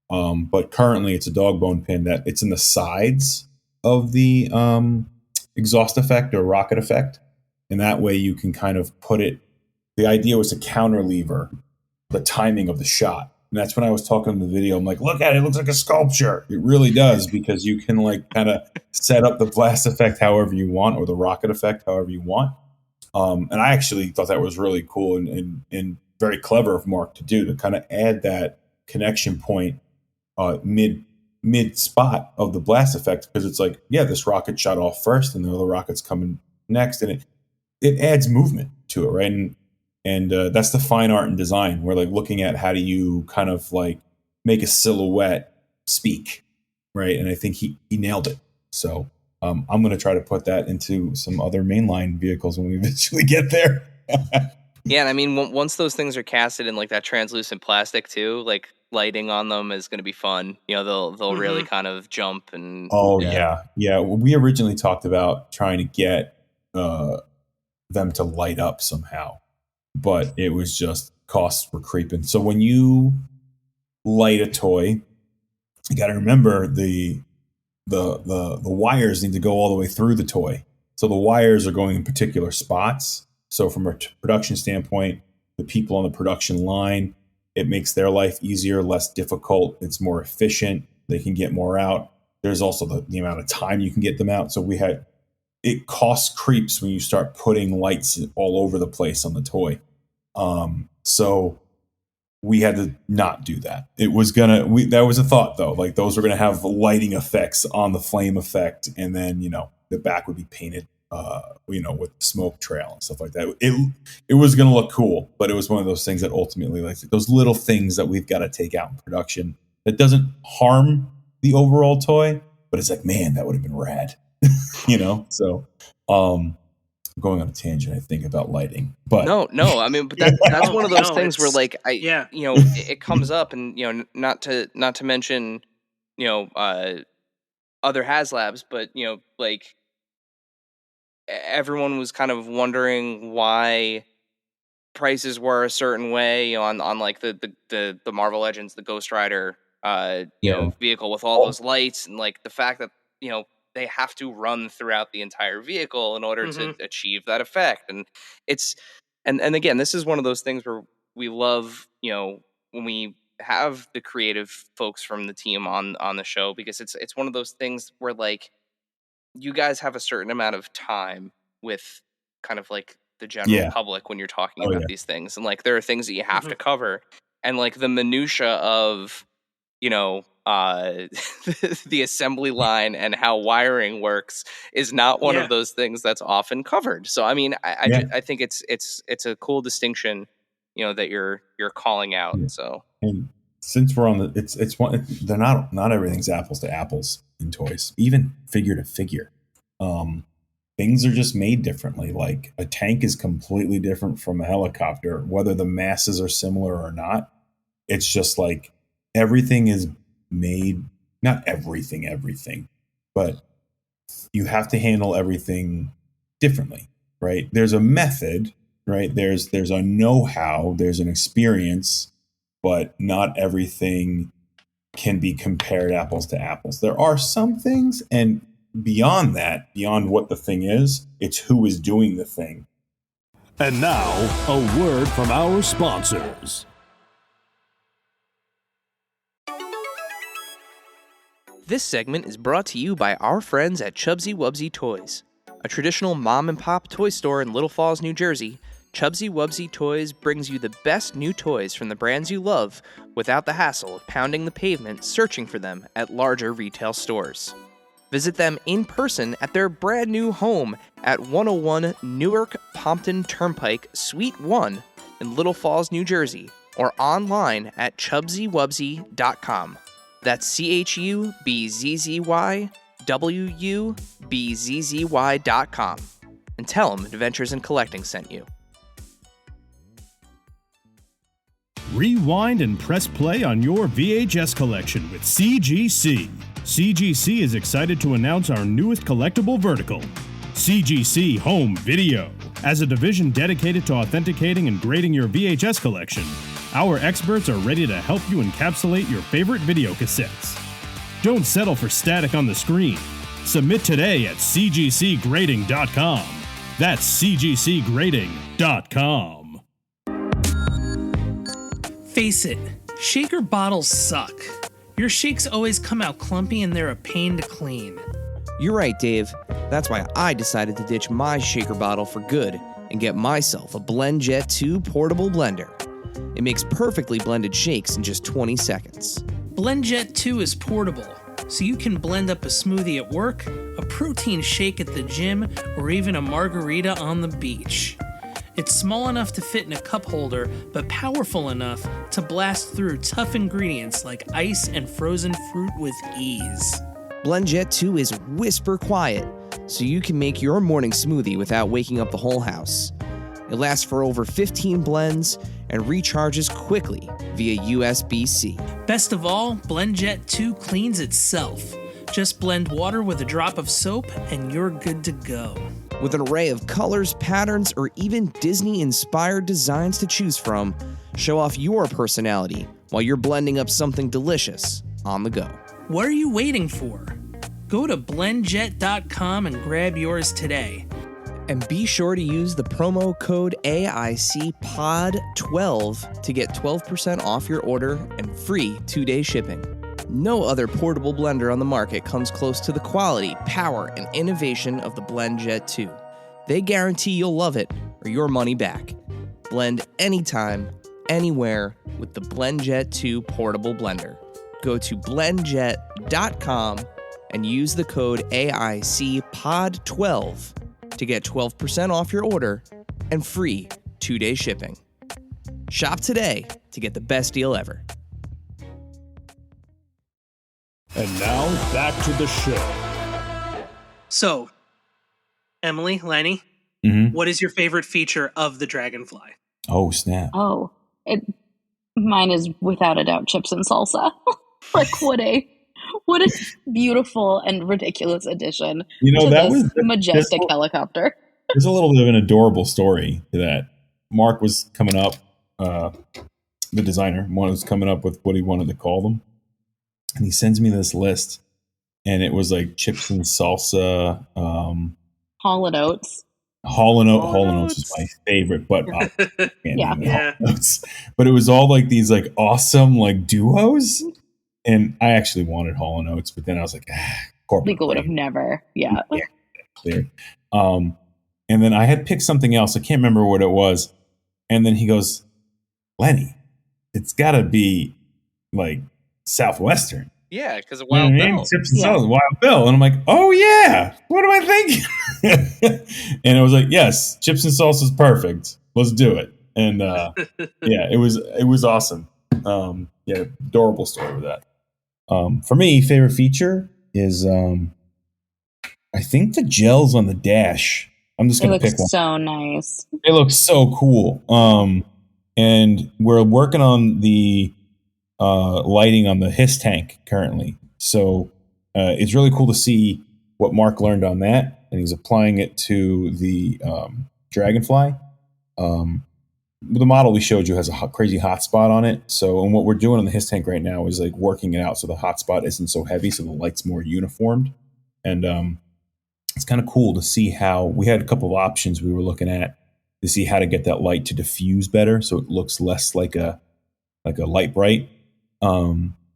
But currently it's a dog bone pin that it's in the sides of the exhaust effect or rocket effect. And that way you can kind of put it. The idea was to counter lever the timing of the shot. And that's when I was talking in the video. I'm like, look at it. It looks like a sculpture. It really does, because you can like kind of set up the blast effect however you want, or the rocket effect however you want. And I actually thought that was really cool and very clever of Mark to do, to kind of add that connection point mid spot of the blast effect, because it's like, yeah, this rocket shot off first and the other rocket's coming next, and it adds movement to it, right? And that's the fine art and design. We're like looking at how do you kind of like make a silhouette speak, right? And I think he nailed it. So I'm going to try to put that into some other mainline vehicles when we eventually get there. Yeah, and I mean, once those things are casted in like that translucent plastic too, like lighting on them is going to be fun. You know, they'll really kind of jump and. Oh yeah. Well, we originally talked about trying to get them to light up somehow, but it was just costs were creeping. So when you light a toy, you got to remember the wires need to go all the way through the toy. So the wires are going in particular spots. So from a production standpoint, the people on the production line, it makes their life easier, less difficult. It's more efficient. They can get more out. There's also the amount of time you can get them out. So it cost creeps when you start putting lights all over the place on the toy. So we had to not do that. It was that was a thought though. Like those were gonna have lighting effects on the flame effect, and then the back would be painted, with smoke trail and stuff like that. It was gonna look cool, but it was one of those things that ultimately, like those little things that we've got to take out in production that doesn't harm the overall toy, but it's like, man, that would have been rad. So going on a tangent, I think, about lighting, but no, I mean, but that's one of those things where like it comes up, and not to mention other HasLabs, but like everyone was kind of wondering why prices were a certain way on like the Marvel Legends, the Ghost Rider vehicle with all those lights, and like the fact that they have to run throughout the entire vehicle in order to achieve that effect. And it's and again, this is one of those things where we love when we have the creative folks from the team on the show, because it's one of those things where like you guys have a certain amount of time with kind of like the general public when you're talking about these things, and like there are things that you have to cover, and like the minutia of the assembly line and how wiring works is not one of those things that's often covered. So I mean, I think it's a cool distinction that you're calling out. So, and since we're on it's one, they're not everything's apples to apples in toys, even figure to figure. Things are just made differently. Like a tank is completely different from a helicopter, whether the masses are similar or not. It's just like everything is made, not everything, but you have to handle everything differently, right? There's a method, right? There's a know-how, there's an experience, but not everything can be compared apples to apples. There are some things, and beyond that, beyond what the thing is, it's who is doing the thing. And now, a word from our sponsors. This segment is brought to you by our friends at Chubsy Wubsy Toys. A traditional mom-and-pop toy store in Little Falls, New Jersey, Chubsy Wubsy Toys brings you the best new toys from the brands you love without the hassle of pounding the pavement searching for them at larger retail stores. Visit them in person at their brand new home at 101 Newark Pompton Turnpike, Suite 1 in Little Falls, New Jersey, or online at chubsywubsy.com. That's CHUBZYWUBZZY.com. And tell them Adventures in Collecting sent you. Rewind and press play on your VHS collection with CGC. CGC is excited to announce our newest collectible vertical, CGC Home Video. As a division dedicated to authenticating and grading your VHS collection, our experts are ready to help you encapsulate your favorite video cassettes. Don't settle for static on the screen. Submit today at cgcgrading.com. That's cgcgrading.com. Face it, shaker bottles suck. Your shakes always come out clumpy and they're a pain to clean. You're right, Dave. That's why I decided to ditch my shaker bottle for good and get myself a BlendJet 2 portable blender. It makes perfectly blended shakes in just 20 seconds. BlendJet 2 is portable, so you can blend up a smoothie at work, a protein shake at the gym, or even a margarita on the beach. It's small enough to fit in a cup holder, but powerful enough to blast through tough ingredients like ice and frozen fruit with ease. BlendJet 2 is whisper quiet, so you can make your morning smoothie without waking up the whole house. It lasts for over 15 blends and recharges quickly via USB-C. Best of all, BlendJet 2 cleans itself. Just blend water with a drop of soap and you're good to go. With an array of colors, patterns, or even Disney-inspired designs to choose from, show off your personality while you're blending up something delicious on the go. What are you waiting for? Go to blendjet.com and grab yours today. And be sure to use the promo code AICPOD12 to get 12% off your order and free 2-day shipping. No other portable blender on the market comes close to the quality, power, and innovation of the BlendJet 2. They guarantee you'll love it or your money back. Blend anytime, anywhere with the BlendJet 2 portable blender. Go to blendjet.com and use the code AICPOD12 to get 12% off your order and free 2-day shipping. Shop today to get the best deal ever. And now, back to the show. So, Emily, Lenny, what is your favorite feature of the Dragonfly? Oh, snap. Oh, mine is without a doubt chips and salsa. Like, what a beautiful and ridiculous addition to this majestic helicopter. There's a little bit of an adorable story to that. Mark was coming up, the designer, was coming up with what he wanted to call them. And he sends me this list, and it was like chips and salsa. Hall & Oates. Hall & Oates is my favorite, but yeah. But it was all like these like awesome like duos, and I actually wanted Hall & Oates, but then I was like, corporate. Legal would have never, clear. And then I had picked something else. I can't remember what it was, and then he goes, Lenny, it's got to be like Southwestern. Yeah, because of Wild Bill. Chips and salsa, Wild Bill. And I'm like, oh yeah, what am I thinking? And I was like, yes, chips and salsa is perfect. Let's do it. And it was awesome. Adorable story with that. For me, favorite feature is I think the gels on the dash. I'm just gonna pick one. So nice. They look so cool. And we're working on the lighting on the H.I.S. tank currently. So it's really cool to see what Mark learned on that, and he's applying it to the Dragonfly. The model we showed you has a crazy hotspot on it. So, and what we're doing on the H.I.S. tank right now is like working it out so the hotspot isn't so heavy, so the light's more uniformed. And it's kind of cool to see how we had a couple of options we were looking at to see how to get that light to diffuse better, so it looks less like a light bright.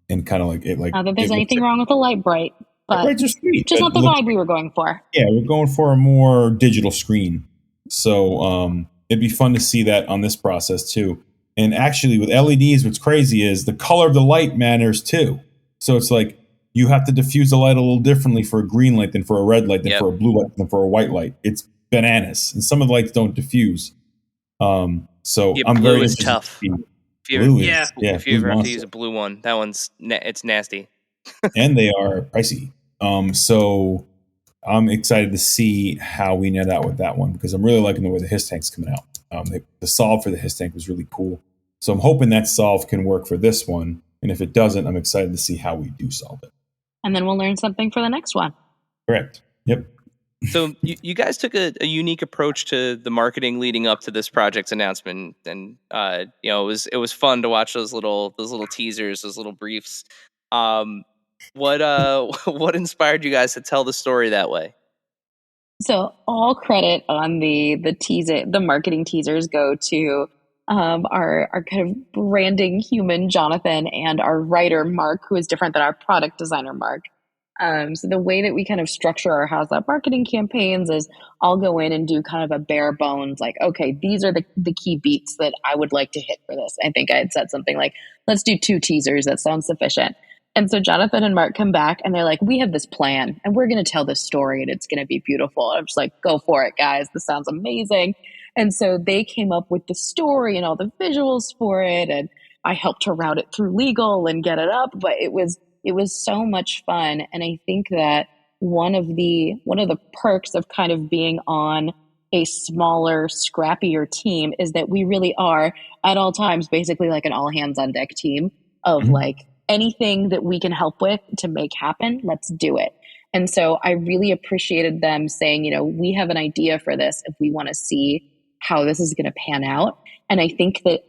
And kind of like it, like not that there's anything wrong with a light bright, but lights are sweet, just not the vibe we were going for. Yeah, we're going for a more digital screen. So it'd be fun to see that on this process too. And actually, with LEDs, what's crazy is the color of the light matters too. So it's like you have to diffuse the light a little differently for a green light than for a red light, than for a blue light, than for a white light. It's bananas, and some of the lights don't diffuse. So I'm blue very is tough. Blue is, If you ever have to monster. use a blue one, that one's it's nasty. And they are pricey. So I'm excited to see how we net out with that one, because I'm really liking the way the HISS tank's coming out. The solve for the HISS tank was really cool. So I'm hoping that solve can work for this one. And if it doesn't, I'm excited to see how we do solve it. And then we'll learn something for the next one. Correct. Yep. So you guys took a unique approach to the marketing leading up to this project's announcement, and it was fun to watch those little teasers, those little briefs. What inspired you guys to tell the story that way? So all credit on the marketing teasers go to our kind of branding human Jonathan and our writer Mark, who is different than our product designer Mark. So the way that we kind of structure our HasLab marketing campaigns is I'll go in and do kind of a bare bones, like, okay, these are the key beats that I would like to hit for this. I think I had said something like, let's do 2 teasers. That sounds sufficient. And so Jonathan and Mark come back and they're like, we have this plan and we're going to tell this story and it's going to be beautiful. I'm just like, go for it, guys. This sounds amazing. And so they came up with the story and all the visuals for it. And I helped to route it through legal and get it up. But it was so much fun. And I think that one of the perks of kind of being on a smaller, scrappier team is that we really are at all times basically like an all hands on deck team of like anything that we can help with to make happen, let's do it. And so I really appreciated them saying, we have an idea for this if we want to see how this is going to pan out. And I think that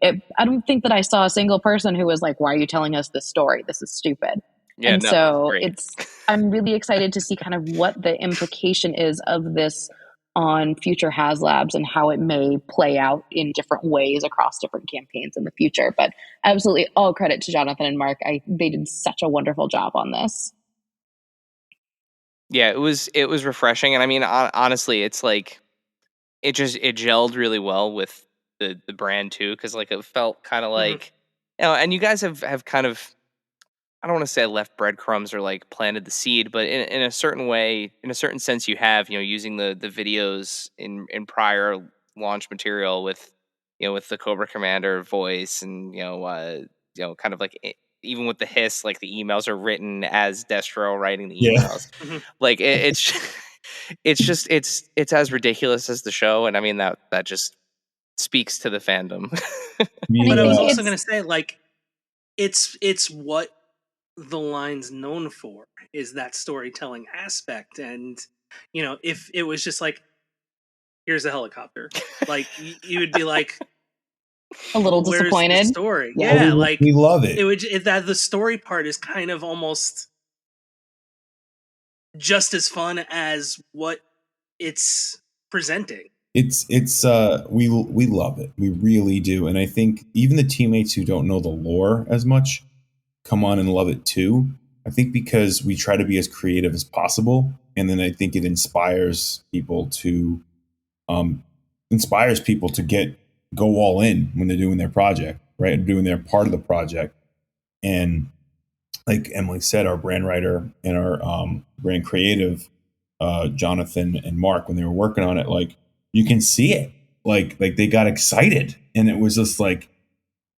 I don't think that I saw a single person who was like, why are you telling us this story? This is stupid. Yeah, and so I'm really excited to see kind of what the implication is of this on future HasLabs and how it may play out in different ways across different campaigns in the future. But absolutely all credit to Jonathan and Mark. They did such a wonderful job on this. Yeah, it was refreshing. And I mean, honestly, it's like, it gelled really well with the brand too. Cause like it felt kind of like, and you guys have kind of, I don't want to say left breadcrumbs or like planted the seed, but in a certain way, in a certain sense you have, using the videos in prior launch material with the Cobra Commander voice and, kind of like even with the hiss, like the emails are written as Destro writing the emails. Like it's as ridiculous as the show. And I mean, that just speaks to the fandom. But I was also going to say, like, it's what the line's known for, is that storytelling aspect. And if it was just like, here's a helicopter, like you would be like a little disappointed. Where's the story? Yeah, like we love it. It would that the story part is kind of almost just as fun as what it's presenting. It's we love it. We really do. And I think even the teammates who don't know the lore as much come on and love it too. I think because we try to be as creative as possible, and then I think it inspires people to go all in when they're doing their project, right? And doing their part of the project. And like Emily said, our brand writer and our brand creative, Jonathan and Mark, when they were working on it, like you can see it, like they got excited, and it was just like,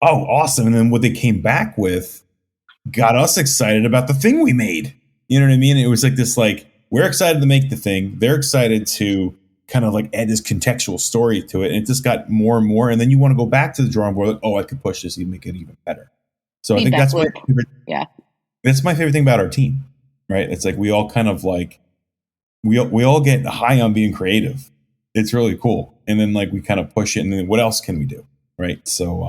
oh, awesome. And then what they came back with got us excited about the thing we made. You know what I mean? It was like this, like, we're excited to make the thing. They're excited to kind of like add this contextual story to it. And it just got more and more. And then you want to go back to the drawing board, like, oh, I could push this and make it even better. So I think that's my favorite. Yeah. That's my favorite thing about our team, right? It's like we all kind of like, we all get high on being creative. It's really cool. And then like we kind of push it, and then what else can we do? Right. So,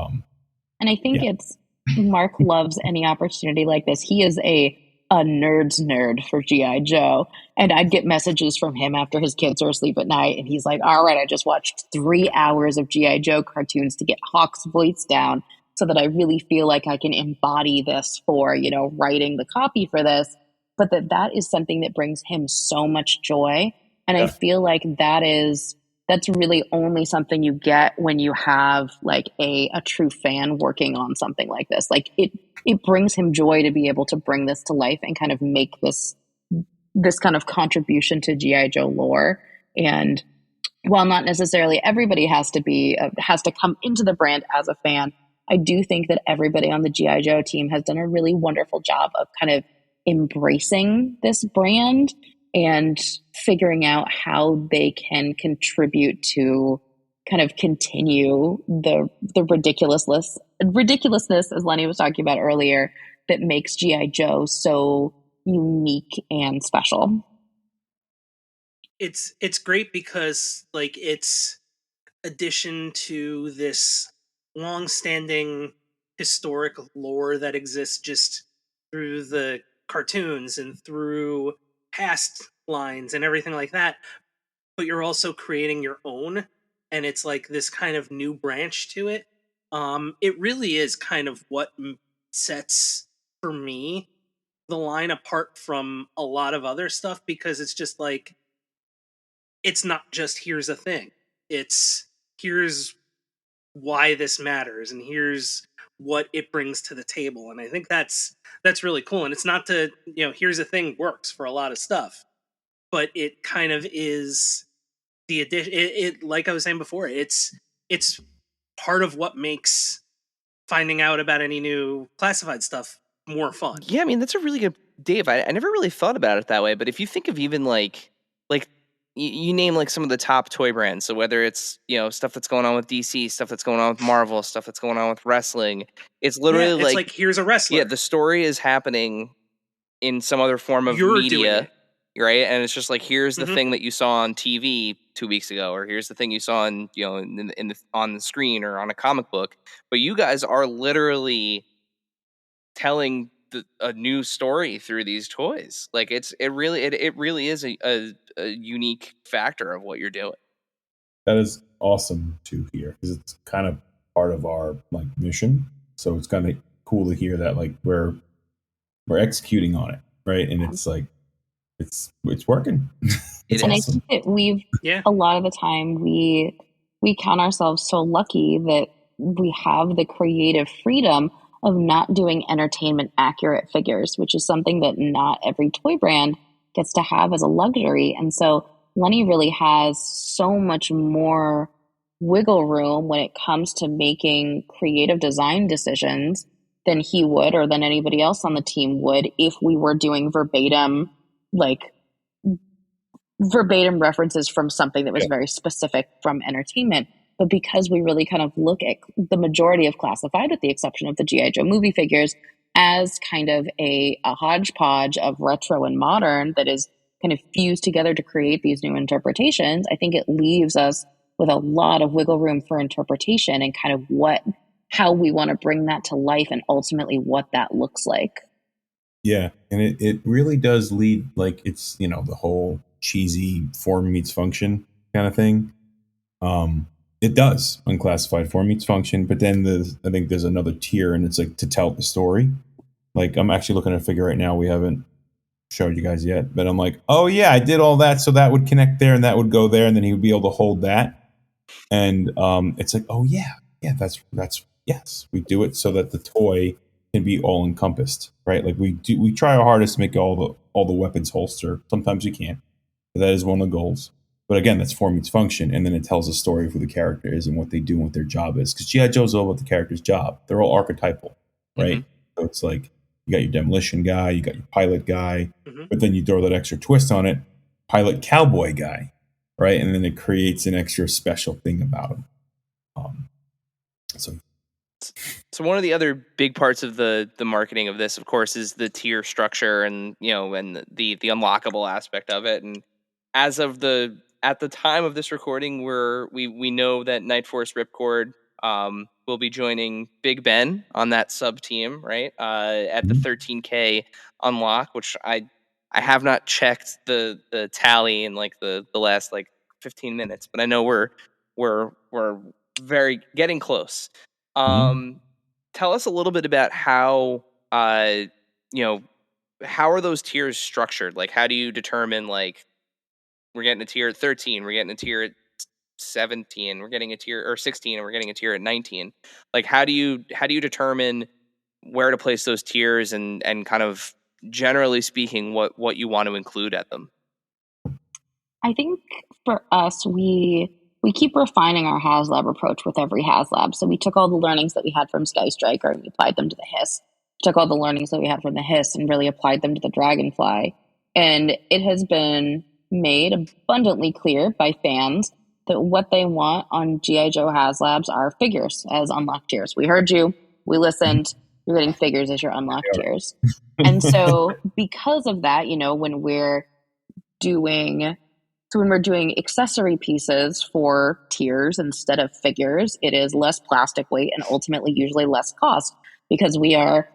and I think it's, Mark loves any opportunity like this. He is a nerd's nerd for G.I. Joe. And I'd get messages from him after his kids are asleep at night. And he's like, all right, I just watched 3 hours of G.I. Joe cartoons to get Hawk's voice down so that I really feel like I can embody this for, writing the copy for this. But that is something that brings him so much joy. And I feel like that is that's really only something you get when you have like a true fan working on something like this. Like it brings him joy to be able to bring this to life and kind of make this kind of contribution to G.I. Joe lore. And while not necessarily everybody has to come into the brand as a fan, I do think that everybody on the G.I. Joe team has done a really wonderful job of kind of embracing this brand and figuring out how they can contribute to kind of continue the ridiculousness, as Lenny was talking about earlier, that makes G.I. Joe so unique and special. It's great because like it's addition to this long-standing historic lore that exists just through the cartoons and through past lines and everything like that, but you're also creating your own, and it's like this kind of new branch to it. It really is kind of what sets, for me, the line apart from a lot of other stuff, because it's just like, it's not just here's a thing, it's here's why this matters and here's what it brings to the table. And I think that's really cool. And it's not to, here's a thing works for a lot of stuff, but it kind of is the addition. It like I was saying before, it's part of what makes finding out about any new classified stuff more fun. Yeah, I mean, that's a really good, Dave. I never really thought about it that way, but if you think of even like you name like some of the top toy brands, so whether it's stuff that's going on with DC, stuff that's going on with Marvel, stuff that's going on with wrestling, it's literally it's like here's a wrestler. Yeah, the story is happening in some other form of You're doing media, it. right? And it's just like, here's the thing that you saw on TV 2 weeks ago, or here's the thing you saw on on the screen or on a comic book. But you guys are literally telling a new story through these toys. Like it really is a unique factor of what you're doing. That is awesome to hear, because it's kind of part of our like mission. So it's kind of cool to hear that like we're executing on it, right? And it's like it's working. It's and awesome. I think that a lot of the time we count ourselves so lucky that we have the creative freedom of not doing entertainment accurate figures, which is something that not every toy brand gets to have as a luxury. And so Lenny really has so much more wiggle room when it comes to making creative design decisions than he would, or than anybody else on the team would, if we were doing verbatim references from something that was very specific from entertainment. But because we really kind of look at the majority of classified, with the exception of the G.I. Joe movie figures, as kind of a hodgepodge of retro and modern that is kind of fused together to create these new interpretations, I think it leaves us with a lot of wiggle room for interpretation and kind of how we want to bring that to life and ultimately what that looks like. Yeah, and it really does lead, like, it's, the whole cheesy form meets function kind of thing. It does, unclassified form meets function, but then I think there's another tier, and it's like to tell the story. Like, I'm actually looking at a figure right now we haven't showed you guys yet, but I'm like, oh yeah, I did all that so that would connect there and that would go there, and then he would be able to hold that. And it's like, oh yeah, that's yes, we do it so that the toy can be all encompassed, right? Like we try our hardest to make all the weapons holster. Sometimes you can't, but that is one of the goals. But again, that's form meets function, and then it tells a story of who the character is and what they do and what their job is. Because G.I. Joe's all about the character's job. They're all archetypal, right? Mm-hmm. So it's like you got your demolition guy, you got your pilot guy, but then you throw that extra twist on it, pilot cowboy guy, right? And then it creates an extra special thing about him. So one of the other big parts of the marketing of this, of course, is the tier structure and and the unlockable aspect of it. And as of at the time of this recording, we know that Night Force Ripcord will be joining Big Ben on that sub team, right? At the 13K unlock, which I have not checked the tally in like the last like 15 minutes, but I know we're very getting close. Tell us a little bit about how how are those tiers structured? Like, how do you determine, like, we're getting a tier at 13, we're getting a tier at 17, we're getting a tier, or 16, and we're getting a tier at 19. Like, how do you determine where to place those tiers, and kind of generally speaking, what you want to include at them? I think for us, we keep refining our HasLab approach with every HasLab. So we took all the learnings that we had from Sky Striker and we applied them to the H.I.S. Took all the learnings that we had from the H.I.S and really applied them to the Dragonfly. And it has been made abundantly clear by fans that what they want on G.I. Joe HasLabs are figures as unlocked tiers. We heard you. We listened. You're getting figures as your unlocked tiers. And so because of that, when we're doing accessory pieces for tiers instead of figures, it is less plastic weight and ultimately usually less cost, because we are,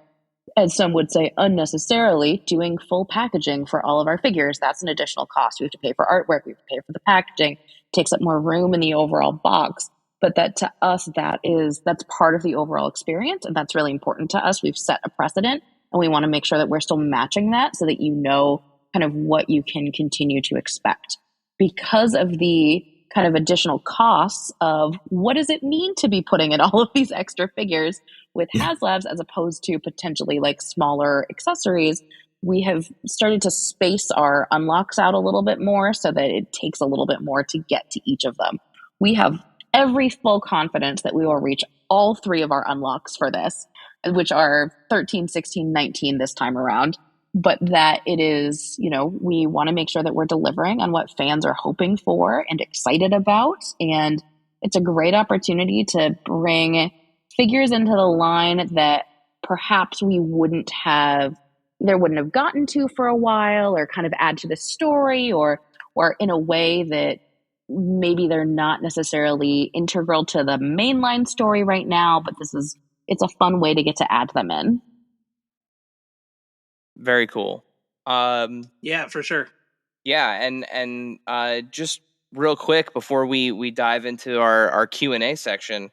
as some would say, unnecessarily doing full packaging for all of our figures. That's an additional cost. We have to pay for artwork. We have to pay for the packaging. It takes up more room in the overall box. But that, to us, that's part of the overall experience, and that's really important to us. We've set a precedent, and we want to make sure that we're still matching that so that you know kind of what you can continue to expect. Because of the kind of additional costs of what does it mean to be putting in all of these extra figures with HasLabs as opposed to potentially like smaller accessories, we have started to space our unlocks out a little bit more so that it takes a little bit more to get to each of them. We have every full confidence that we will reach all 3 of our unlocks for this, which are 13, 16, 19 this time around. But that it is, we want to make sure that we're delivering on what fans are hoping for and excited about. And it's a great opportunity to bring figures into the line that perhaps we wouldn't have gotten to for a while, or kind of add to the story, or in a way that maybe they're not necessarily integral to the mainline story right now, but it's a fun way to get to add them in. Very cool. Yeah, for sure. Yeah, and just real quick before we dive into our Q&A section,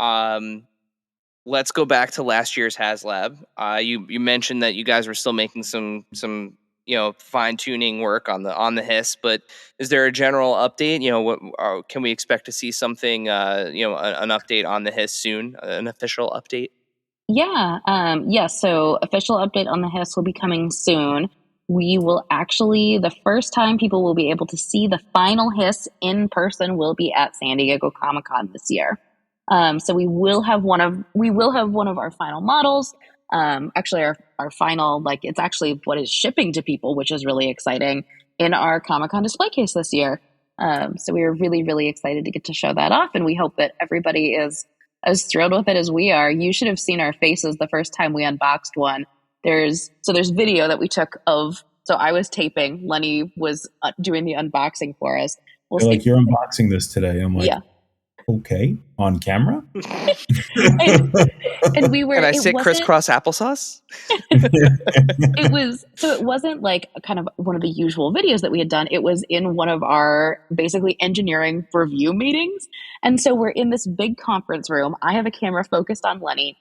let's go back to last year's HasLab. You mentioned that you guys were still making some fine-tuning work on the H.I.S, but is there a general update? What can we expect to see something an update on the H.I.S soon, an official update? Yeah. So official update on the H.I.S will be coming soon. We will actually, the first time people will be able to see the final H.I.S in person will be at San Diego Comic-Con this year. So we will have one of our final models. Actually our final, it's actually what is shipping to people, which is really exciting, in our Comic-Con display case this year. So we are really, really excited to get to show that off, and we hope that everybody is as thrilled with it as we are. You should have seen our faces the first time we unboxed one. There's video that we took of, so I was taping, Lenny was doing the unboxing for us. You're unboxing this today. I'm like, yeah. Okay, on camera. and we were. Can I sit crisscross applesauce? It wasn't like kind of one of the usual videos that we had done. It was in one of our basically engineering review meetings, and so we're in this big conference room. I have a camera focused on Lenny.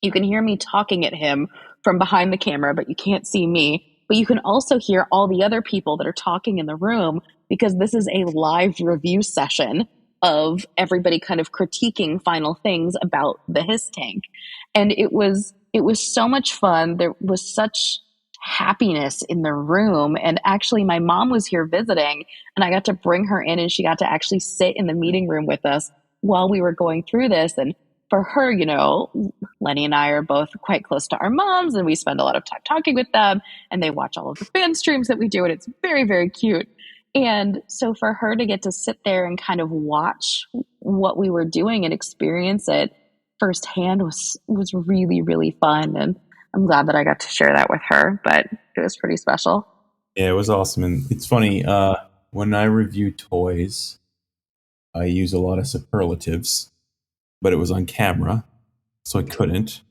You can hear me talking at him from behind the camera, but you can't see me. But you can also hear all the other people that are talking in the room, because this is a live review session of everybody kind of critiquing final things about the H.I.S tank. And it was so much fun. There was such happiness in the room. And actually my mom was here visiting, and I got to bring her in, and she got to actually sit in the meeting room with us while we were going through this. And for her, Lenny and I are both quite close to our moms, and we spend a lot of time talking with them, and they watch all of the fan streams that we do, and it's very, very cute. And so for her to get to sit there and kind of watch what we were doing and experience it firsthand was really, really fun. And I'm glad that I got to share that with her, but it was pretty special. Yeah, it was awesome. And it's funny, when I review toys, I use a lot of superlatives, but it was on camera, so I couldn't.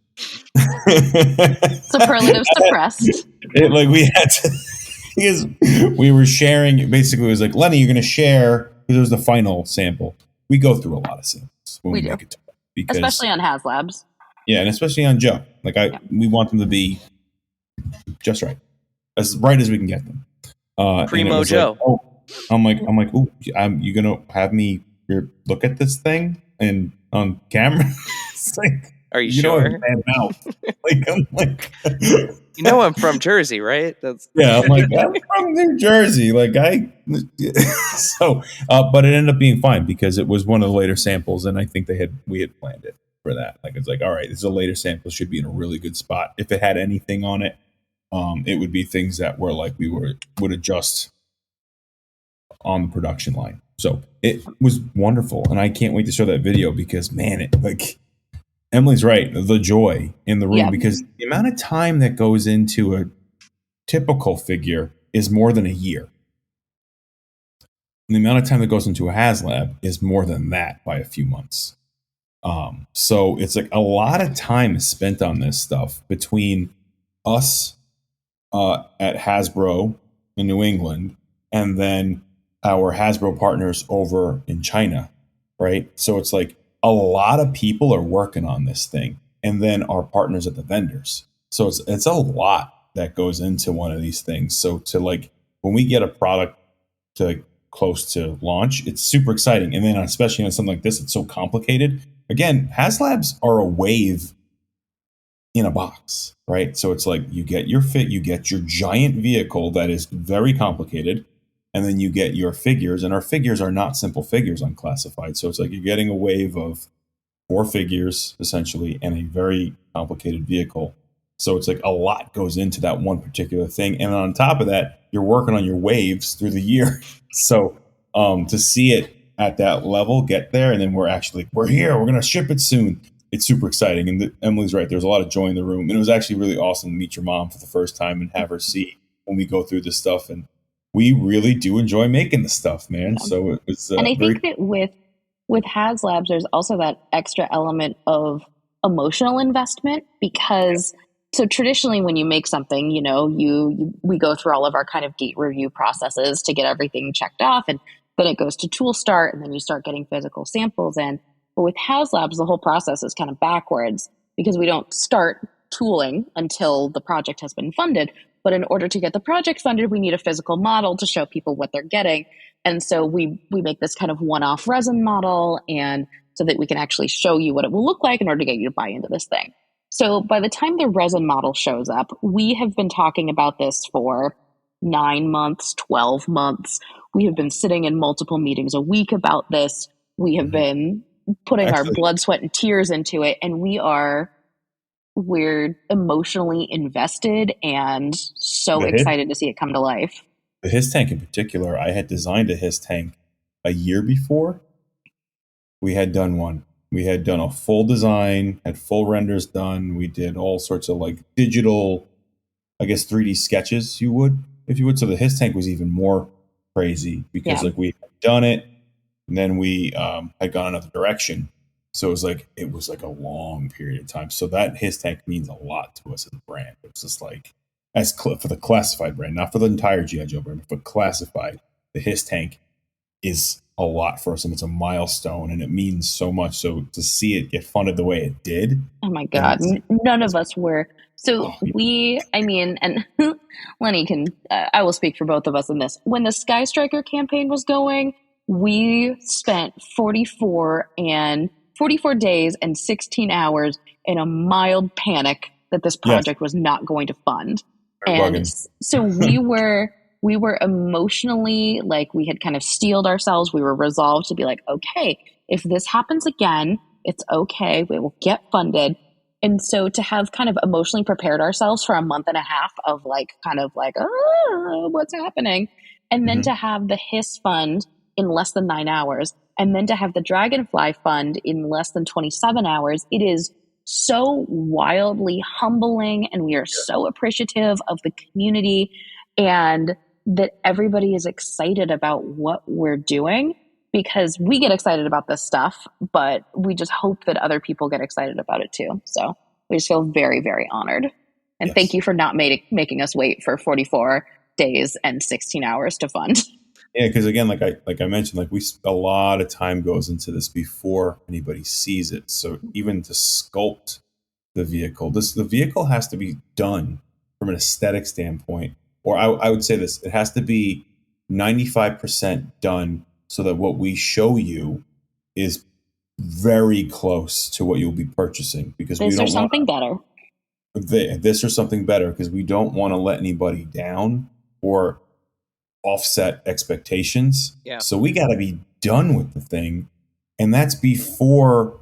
Superlatives suppressed. We had to... Because we were sharing, basically it was like, Lenny, you're going to share, because it was the final sample. We go through a lot of samples when we make it, because, especially on HasLabs. Yeah, and especially on Joe. We want them to be just right, as right as we can get them. Primo Joe. I'm like, ooh, you're going to have me look at this thing and on camera. It's like, Are you you know, sure? bad mouth. Like, I'm like, You know I'm from Jersey, right? That's yeah, I'm like, I'm from New Jersey. Like so, but it ended up being fine because it was one of the later samples, and I think we had planned it for that. Like, it's like, all right, this is a later sample, should be in a really good spot. If it had anything on it, it would be things that were like would adjust on the production line. So it was wonderful, and I can't wait to show that video because, man, Emily's right, the joy in the room, because the amount of time that goes into a typical figure is more than a year. And the amount of time that goes into a HasLab is more than that by a few months. So it's like a lot of time is spent on this stuff between us at Hasbro in New England and then our Hasbro partners over in China, right? So it's like a lot of people are working on this thing, and then our partners at the vendors. So it's a lot that goes into one of these things. So to like when we get a product to close to launch, it's super exciting. And then especially on something like this, it's so complicated. Again, HasLabs are a wave in a box, right? So it's like you get your you get your giant vehicle that is very complicated, and then you get your figures, and our figures are not simple figures on Classified. So it's like you're getting a wave of 4 figures essentially and a very complicated vehicle. So it's like a lot goes into that one particular thing. And on top of that, you're working on your waves through the year. So to see it at that level, get there, and then we're here, we're going to ship it soon. It's super exciting. And Emily's right. There's a lot of joy in the room. And it was actually really awesome to meet your mom for the first time and have her see when we go through this stuff. And we really do enjoy making the stuff, man. Yeah. So it was and I think that with HasLabs, there's also that extra element of emotional investment because so traditionally when you make something, you know, we go through all of our kind of gate review processes to get everything checked off, and then it goes to tool start, and then you start getting physical samples in. But with HasLabs, the whole process is kind of backwards because we don't start tooling until the project has been funded. But in order to get the project funded, we need a physical model to show people what they're getting. And so we make this kind of one-off resin model, and so that we can actually show you what it will look like in order to get you to buy into this thing. So by the time the resin model shows up, we have been talking about this for 9 months, 12 months. We have been sitting in multiple meetings a week about this. We have been putting our blood, sweat, and tears into it, and we're emotionally invested and so excited to see it come to life. The H.I.S. tank in particular, I had designed a H.I.S. tank a year before we had done one. We had done a full design, had full renders done. We did all sorts of like digital, I guess 3D sketches, if you would. So the H.I.S. tank was even more crazy because like we had done it, and then we had gone another direction. So it was like a long period of time. So that H.I.S. tank means a lot to us as a brand. It's just like for the Classified brand, not for the entire G.I. Joe brand, but Classified, the H.I.S. tank is a lot for us, and it's a milestone, and it means so much. So to see it get funded the way it did, oh my god, none of us were. So and Lenny can, I will speak for both of us in this. When the Sky Striker campaign was going, we spent 44 days and 16 hours in a mild panic that this project was not going to fund. And so we were emotionally, like, we had kind of steeled ourselves. We were resolved to be like, okay, if this happens again, it's okay. We will get funded. And so to have kind of emotionally prepared ourselves for a month and a half of what's happening? And then to have the H.I.S. fund in less than 9 hours, and then to have the Dragonfly fund in less than 27 hours, it is so wildly humbling, and we are so appreciative of the community and that everybody is excited about what we're doing, because we get excited about this stuff, but we just hope that other people get excited about it too. So we just feel very, very honored. And thank you for not making us wait for 44 days and 16 hours to fund. Yeah, because again, like I mentioned, like a lot of time goes into this before anybody sees it. So even to sculpt the vehicle, the vehicle has to be done from an aesthetic standpoint, or I would say this: it has to be 95% done, so that what we show you is very close to what you'll be purchasing, because we This or don't something want better. this or something better, because we don't want to let anybody down or offset expectations. Yeah. So we got to be done with the thing, and that's before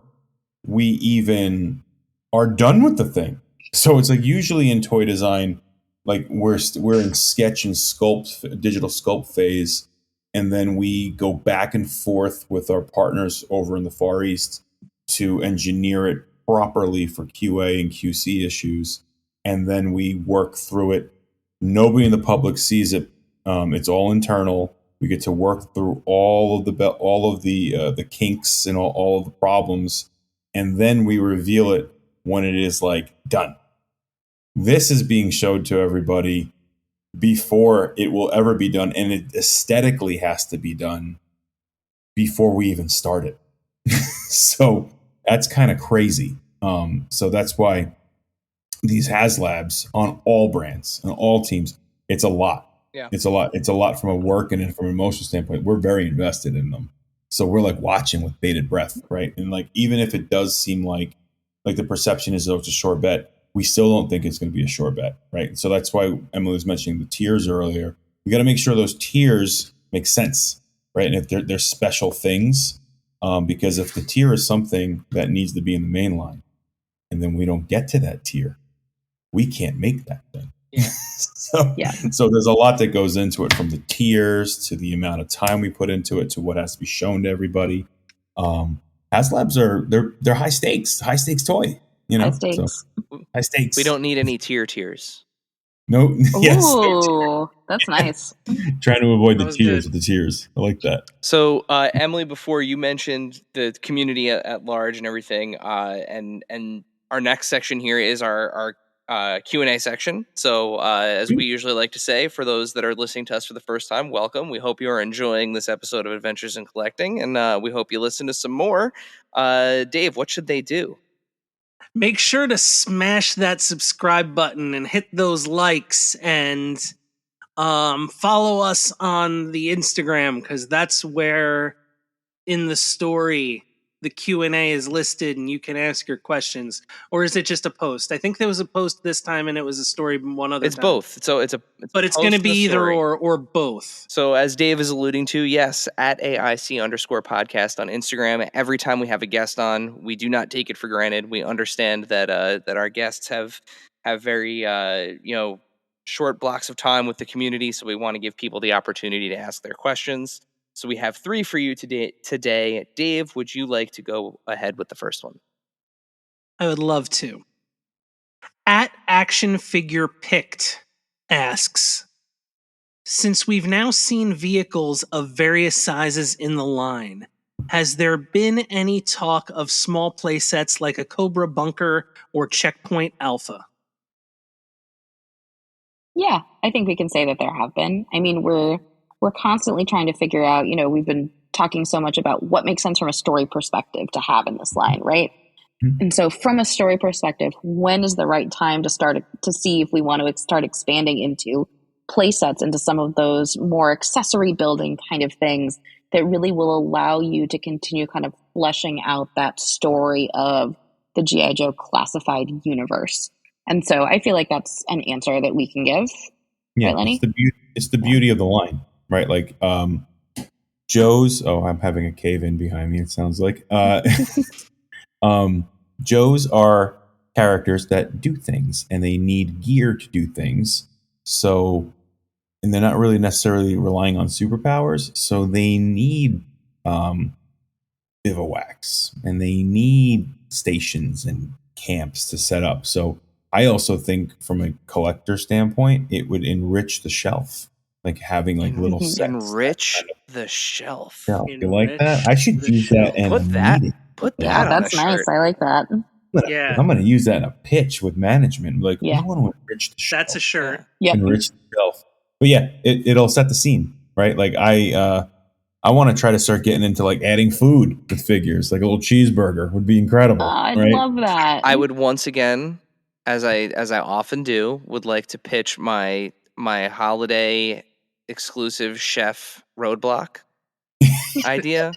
we even are done with the thing. So it's like usually in toy design, like we're in sketch and sculpt, digital sculpt phase, and then we go back and forth with our partners over in the Far East to engineer it properly for QA and QC issues, and then we work through it. Nobody in the public sees it. It's all internal. We get to work through all of the kinks and all of the problems, and then we reveal it when it is like done. This is being showed to everybody before it will ever be done, and it aesthetically has to be done before we even start it. So that's kind of crazy. So that's why these HasLabs on all brands and all teams, it's a lot. Yeah. It's a lot. It's a lot from a work and from an emotional standpoint. We're very invested in them. So we're like watching with bated breath, right? And like, even if it does seem like the perception is, oh, it's a short bet, we still don't think it's going to be a short bet, right? So that's why Emily was mentioning the tiers earlier. We got to make sure those tiers make sense, right? And if they're special things, because if the tier is something that needs to be in the main line, and then we don't get to that tier, we can't make that thing. Yeah. So there's a lot that goes into it, from the tiers to the amount of time we put into it to what has to be shown to everybody. HasLabs they're high stakes toy, High stakes. So, high stakes. We don't need any tiers. No. Yes. Ooh, that's nice. Trying to avoid That the was tiers good. with the tiers. I like that. So, Emily, before you mentioned the community at large and everything, and our next section here is our Q&A section. So, as we usually like to say, for those that are listening to us for the first time, welcome. We hope you are enjoying this episode of Adventures in Collecting, and we hope you listen to some more. Dave, what should they do? Make sure to smash that subscribe button and hit those likes, and follow us on the Instagram, because that's where in the story the Q&A is listed and you can ask your questions. Or is it just a post? I think there was a post this time and it was a story one other It's time. both. So it's But it's going to be either or both. So as Dave is alluding to, yes, at AIC_podcast on Instagram. Every time we have a guest on, we do not take it for granted. We understand that our guests have very short blocks of time with the community, so we want to give people the opportunity to ask their questions. So we have 3 for you today. Dave, would you like to go ahead with the first one? I would love to. At Action Figure Picked asks, since we've now seen vehicles of various sizes in the line, has there been any talk of small playsets like a Cobra Bunker or Checkpoint Alpha? Yeah, I think we can say that there have been. I mean, we're constantly trying to figure out, we've been talking so much about what makes sense from a story perspective to have in this line, right? Mm-hmm. And so from a story perspective, when is the right time to start to see if we want to start expanding into play sets, into some of those more accessory building kind of things that really will allow you to continue kind of fleshing out that story of the G.I. Joe classified universe. And so I feel like that's an answer that we can give. Yeah, right, Lenny? It's the beauty of the line, right? Like Joe's. Oh, I'm having a cave in behind me. It sounds like Joe's are characters that do things, and they need gear to do things. So, and they're not really necessarily relying on superpowers. So they need bivouacs, and they need stations and camps to set up. So I also think from a collector standpoint, it would enrich the shelf, like having like little sets. Enrich the shelf. You like that? I should use that and put that on that's a nice. shirt. I like that. I'm going to use that in a pitch with management. Like, Yeah. I want to enrich the shelf. That's a shirt. Yep. Enrich the shelf. But yeah, it'll set the scene, right? Like I want to try to start getting into like adding food with figures, like a little cheeseburger would be incredible. I right? love that. I would once again, as I often do, would like to pitch my holiday exclusive chef roadblock idea.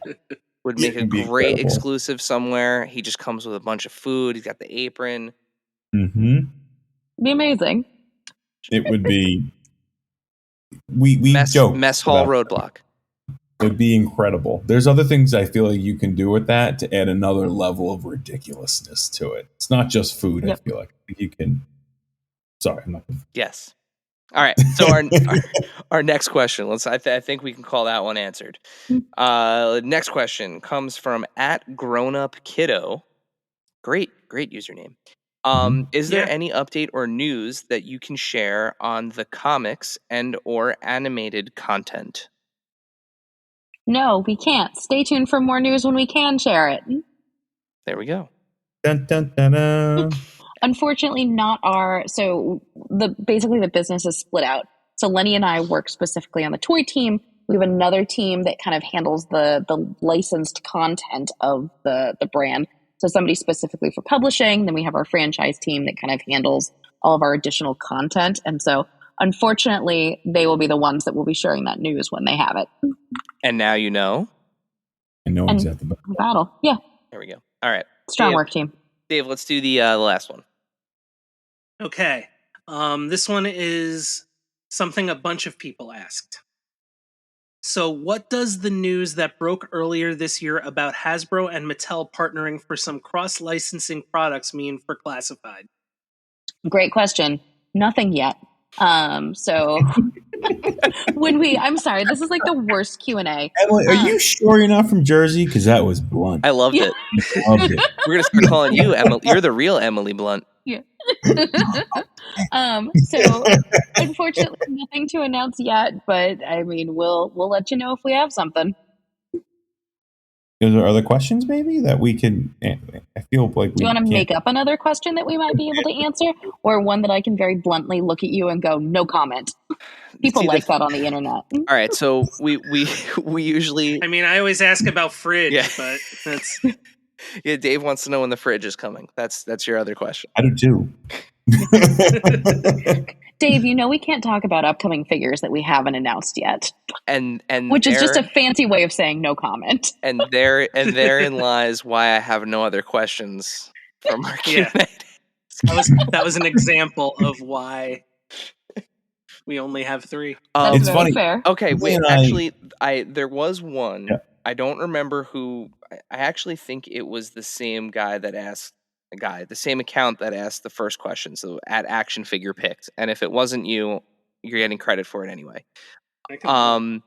would make a It'd be great incredible. exclusive somewhere. He just comes with a bunch of food. He's got the apron. Mm-hmm. Be amazing. It would be. We Mess joke hall about roadblock. it would be incredible. There's other things I feel like you can do with that to add another level of ridiculousness to it. It's not just food. Yep. I feel like you can. Sorry, I'm not. Yes. All right. So our next question. I think we can call that one answered. Next question comes from @grownupkiddo. Great username. Is there any update or news that you can share on the comics and or animated content? No, we can't. Stay tuned for more news when we can share it. There we go. Dun, dun, dun, dun. Unfortunately, not our. So basically the business is split out. So Lenny and I work specifically on the toy team. We have another team that kind of handles the licensed content of the brand. So somebody specifically for publishing. Then we have our franchise team that kind of handles all of our additional content. And so unfortunately, they will be the ones that will be sharing that news when they have it. And now you know. I know And exactly. battle. Yeah. There we go. All right. Strong Dave, work, team. Dave, let's do the last one. Okay. This one is something a bunch of people asked. So what does the news that broke earlier this year about Hasbro and Mattel partnering for some cross-licensing products mean for Classified? Great question. Nothing yet. So I'm sorry, this is like the worst Q&A. Emily, are you sure you're not from Jersey? Because that was blunt. I loved it. Loved it. We're gonna start calling you Emily. You're the real Emily Blunt. Yeah. So unfortunately nothing to announce yet, but I mean we'll let you know if we have something. Is there other questions maybe that we can? I feel like Do you want to make up another question that we might be able to answer, or one that I can very bluntly look at you and go, no comment? People like that on the internet. All right, so we usually. I mean, I always ask about fridge, Yeah. but that's. Yeah, Dave wants to know when the fridge is coming. That's your other question. I do too. Dave, you know we can't talk about upcoming figures that we haven't announced yet, and which is just a fancy way of saying no comment. And therein lies why I have no other questions from our Q&A. Yeah. That was an example of why we only have 3. That's It's very funny. fair. Okay, wait. And Actually, there was one. Yeah. I don't remember who. I actually think it was the same guy that asked. The same account that asked the first question. So @action figure picked. And if it wasn't you, you're getting credit for it anyway. So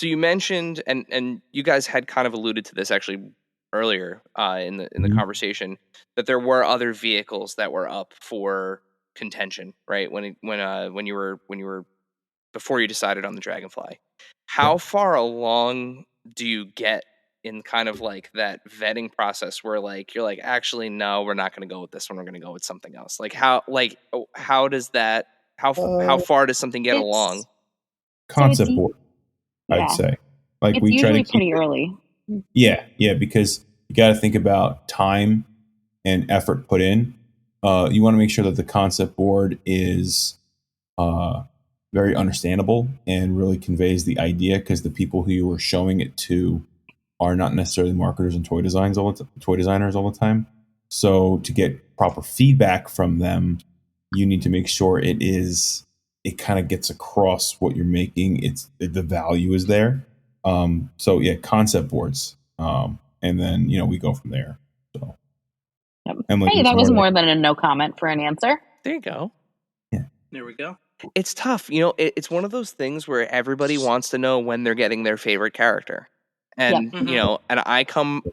you mentioned, and you guys had kind of alluded to this actually earlier in the conversation, that there were other vehicles that were up for contention, right? When you were before you decided on the Dragonfly. How far along do you get in kind of like that vetting process where like you're like, actually no, we're not going to go with this one, we're going to go with something else? Like how does that how far does something get along? Concept board, yeah. I'd say. Like It's we try to usually keep pretty early. Yeah, because you got to think about time and effort put in. You want to make sure that the concept board is very understandable and really conveys the idea, because the people who you are showing it to are not necessarily marketers and toy designers all the time. So to get proper feedback from them, you need to make sure it kind of gets across what you're making. The value is there. So yeah, concept boards. And then, we go from there. So Yep. Emily, Hey, that was more than a no comment for an answer. There you go. Yeah. There we go. It's tough. It's one of those things where everybody wants to know when they're getting their favorite character. And, Yep. And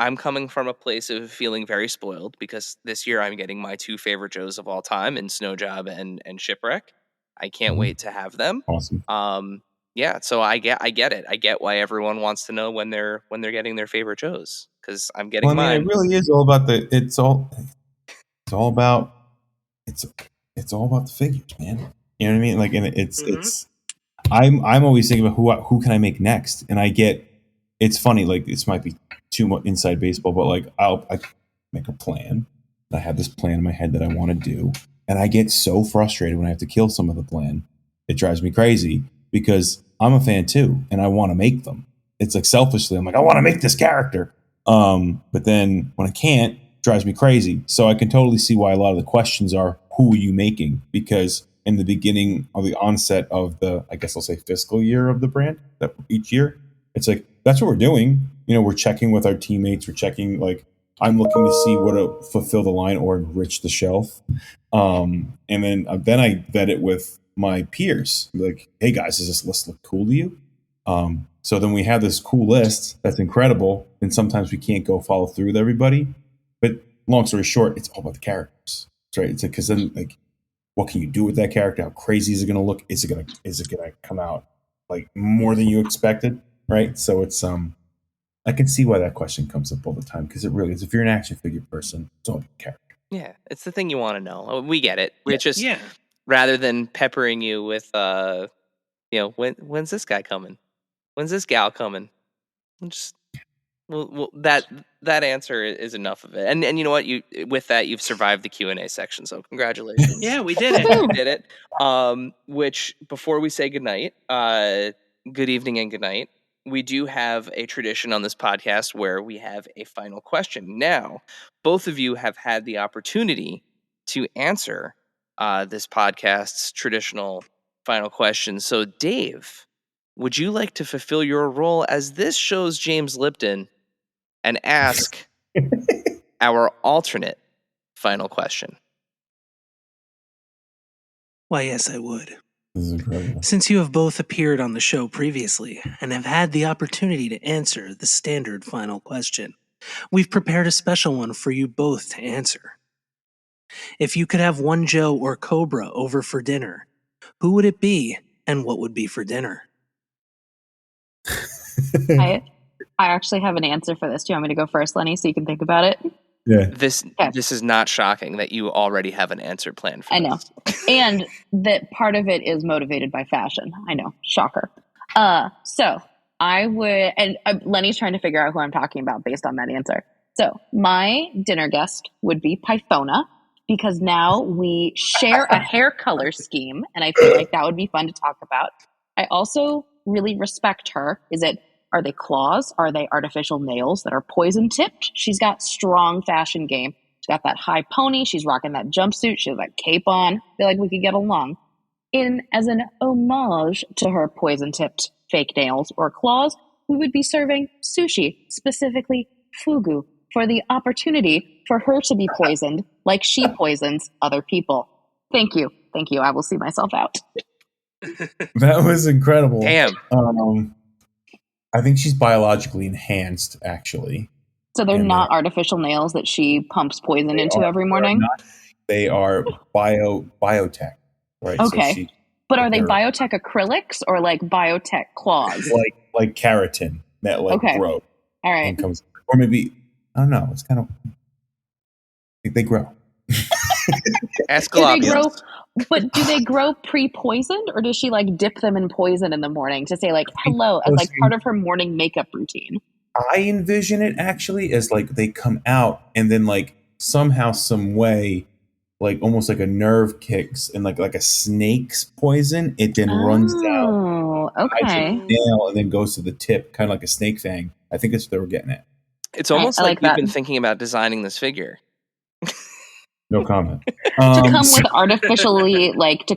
I'm coming from a place of feeling very spoiled because this year I'm getting my 2 favorite Joes of all time in Snow Job and Shipwreck. I can't wait to have them. Awesome. Yeah, so I get it. I get why everyone wants to know when they're getting their favorite Joes, because I'm getting mine. It really is all about it's all about the figures, man. You know what I mean? Like, and it's I'm always thinking about who can I make next, and I get. It's funny, like this might be too much inside baseball, but like I make a plan. I have this plan in my head that I want to do, and I get so frustrated when I have to kill some of the plan. It drives me crazy because I'm a fan too, and I want to make them. it's like selfishly, I'm like, I want to make this character. But then when I can't, it drives me crazy. So I can totally see why a lot of the questions are, who are you making? Because in the beginning of the onset of the, I guess I'll say fiscal year of the brand, that each year, it's like, that's what we're doing. You know, we're checking with our teammates. We're checking, like, I'm looking to see what to fulfill the line or enrich the shelf. And then I vet it with my peers. Like, hey guys, does this list look cool to you? So then we have this cool list that's incredible. And sometimes we can't go follow through with everybody. But long story short, it's all about the characters. That's right. It's like, because then, like, what can you do with that character? How crazy is it going to look? Is it going to come out like more than you expected? Right. So it's, I can see why that question comes up all the time, because it really is. If you're an action figure person, it's all about character. Yeah, it's the thing you want to know. We get it. It's just rather than peppering you with, when's this guy coming? When's this gal coming? Just that answer is enough of it. And you know what? With that, you've survived the Q&A section. So congratulations. Yeah, we did it. We did it. Which before we say goodnight, good evening and goodnight. We do have a tradition on this podcast where we have a final question. Now, both of you have had the opportunity to answer this podcast's traditional final question. So, Dave, would you like to fulfill your role as this show's James Lipton and ask our alternate final question? Why, yes, I would. This is incredible. Since you have both appeared on the show previously and have had the opportunity to answer the standard final question, we've prepared a special one for you both to answer. If you could have one Joe or Cobra over for dinner, who would it be and what would be for dinner? I actually have an answer for this. Do you want me to go first, Lenny, so you can think about it? Yeah. This is not shocking that you already have an answer planned for I know. And that part of it is motivated by fashion. I know. Shocker. So I would, and Lenny's trying to figure out who I'm talking about based on that answer. So my dinner guest would be Pythona, because now we share a hair color scheme, and I feel like that would be fun to talk about. I also really respect her. Are they claws? Are they artificial nails that are poison tipped? She's got strong fashion game. She's got that high pony. She's rocking that jumpsuit. She has that cape on. I feel like we could get along. As an homage to her poison tipped fake nails or claws, we would be serving sushi, specifically fugu, for the opportunity for her to be poisoned like she poisons other people. Thank you. Thank you. I will see myself out. That was incredible. Damn. I think she's biologically enhanced, actually. So they're not artificial nails that she pumps poison into every morning? They are biotech, right? Okay. So but are they biotech acrylics or like biotech claws? Like keratin that grow. All right. And comes, or maybe, I don't know, it's kind of, they grow. Ask But do they grow pre-poisoned, or does she like dip them in poison in the morning to say like hello as like part of her morning makeup routine? I envision it actually as like they come out and then like somehow, some way, like almost like a nerve kicks and like a snake's poison. It then runs down. Oh, okay. Nail and then goes to the tip, kind of like a snake fang. I think that's what they were getting at. It's almost like we've been thinking about designing this figure. No comment. To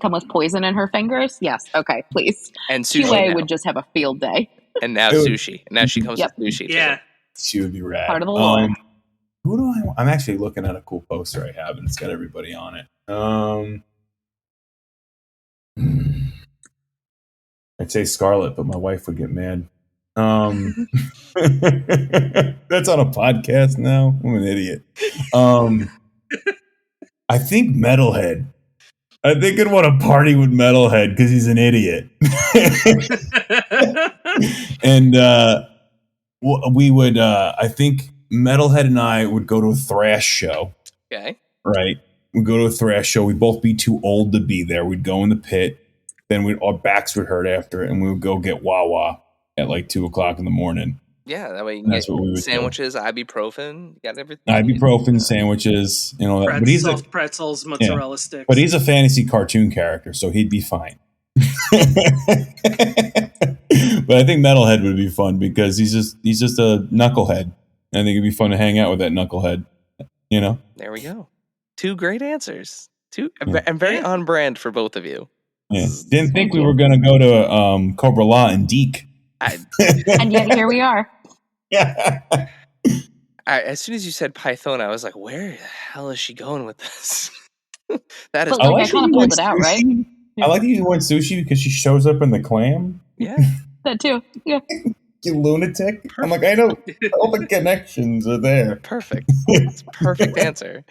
come with poison in her fingers? Yes. Okay, please. And sushi QA would just have a field day. And now sushi. And now she comes with sushi. Yeah. Too. She would be rad. Part of the lore. Who do I want? I'm actually looking at a cool poster I have, and it's got everybody on it. I'd say Scarlet, but my wife would get mad. That's on a podcast now. I'm an idiot. I think Metalhead. I think I'd want to party with Metalhead because he's an idiot. And we would, I think Metalhead and I would go to a thrash show. Okay. Right. We'd go to a thrash show. We'd both be too old to be there. We'd go in the pit. Then our backs would hurt after it, and we would go get Wawa at like 2:00 in the morning. Yeah, that way you can get sandwiches, ibuprofen, you got everything. Ibuprofen, sandwiches, and all that. But he's soft pretzels, mozzarella sticks. But he's a fantasy cartoon character, so he'd be fine. But But I think Metalhead would be fun because he's just a knucklehead. I think it'd be fun to hang out with that knucklehead. You know. There we go. 2 great answers. And very on brand for both of you. Yeah. Didn't think we were gonna go to Cobra Law and Deke. And yet here we are. Yeah. As soon as you said Python, I was like, where the hell is she going with this? That is. But like, I kind of pulled it out, right? I like that you went sushi because she shows up in the clam. Yeah. That too. Yeah. You lunatic. Perfect. I'm like, I know all the connections are there. Perfect. It's a perfect answer.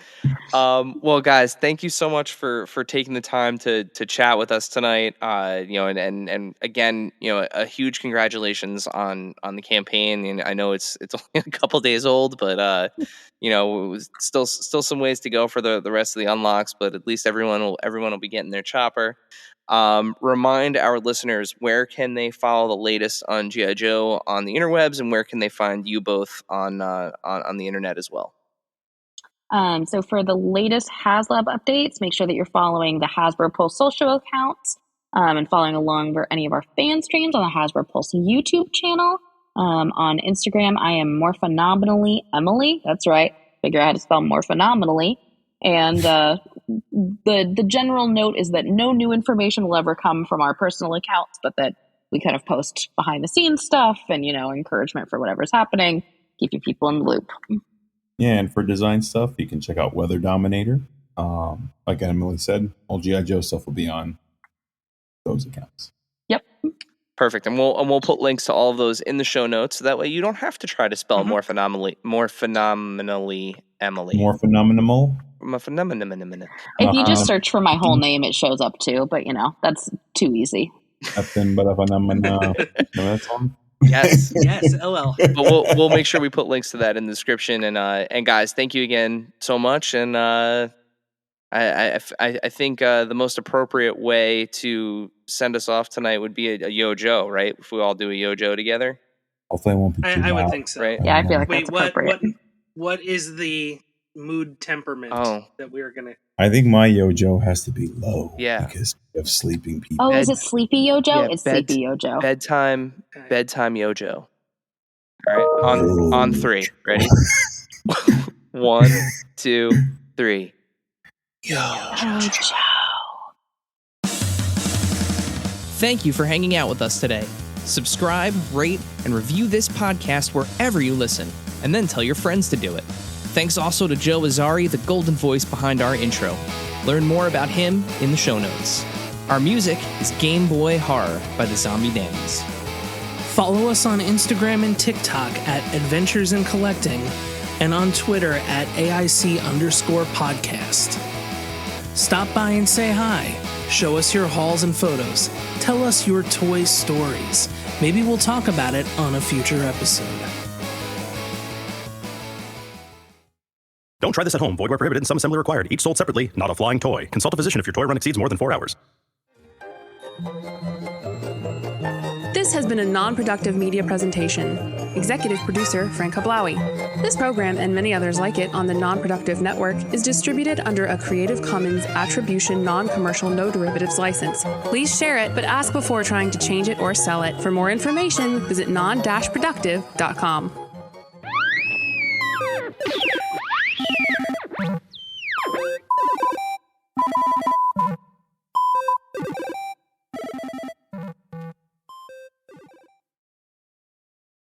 Well, guys, thank you so much for taking the time to chat with us tonight. And again, a huge congratulations on the campaign. And I know it's only a couple days old, but it was still some ways to go for the rest of the unlocks. But at least everyone will be getting their chopper. Remind our listeners, where can they follow the latest on G.I. Joe on the interwebs, and where can they find you both on the internet as well? So for the latest HasLab updates, make sure that you're following the Hasbro Pulse social accounts and following along for any of our fan streams on the Hasbro Pulse YouTube channel. On Instagram, I am more phenomenally Emily. That's right. Figure out how to spell more phenomenally. And the general note is that no new information will ever come from our personal accounts, but that we kind of post behind the scenes stuff and, encouragement for whatever's happening, keeping people in the loop. Yeah, and for design stuff, you can check out Weather Dominator. Like Emily said, all G.I. Joe stuff will be on those accounts. Yep. Perfect. And we'll put links to all of those in the show notes, so that way you don't have to try to spell more phenomenally Emily. More phenomenal. If you just search for my whole name, it shows up too. But that's too easy. Nothing but a phenomenon. That song? Yes. Yes, LL. But we'll make sure we put links to that in the description. And guys, thank you again so much. And I think the most appropriate way to send us off tonight would be a Yo-Jo, right? If we all do a Yo-Jo together. Hopefully, it won't be too I would loud. think so. Right? Yeah, I feel like that's appropriate. What is the mood temperament that we're gonna? I think my Yo-Jo has to be low. Yeah. Because of sleeping people. Oh, is it Sleepy Yo-Jo? Yeah, It's Sleepy Yo-Jo. Bedtime Yo-Jo. All right, on 3. Ready? 1, 2, 3. Yo-Jo. Thank you for hanging out with us today. Subscribe, rate, and review this podcast wherever you listen, and then tell your friends to do it. Thanks also to Joe Azzari, the golden voice behind our intro. Learn more about him in the show notes. Our music is Game Boy Horror by the Zombie Dandies. Follow us on Instagram and TikTok at Adventures in Collecting, and on Twitter at AIC_podcast. Stop by and say hi. Show us your hauls and photos. Tell us your toy stories. Maybe we'll talk about it on a future episode. Don't try this at home. Void where prohibited and some assembly required. Each sold separately, not a flying toy. Consult a physician if your toy run exceeds more than 4 hours. This has been a non-productive media presentation. Executive producer, Frank Hablawi. This program and many others like it on the Non-Productive Network is distributed under a Creative Commons Attribution Non-Commercial No Derivatives license. Please share it, but ask before trying to change it or sell it. For more information, visit non-productive.com.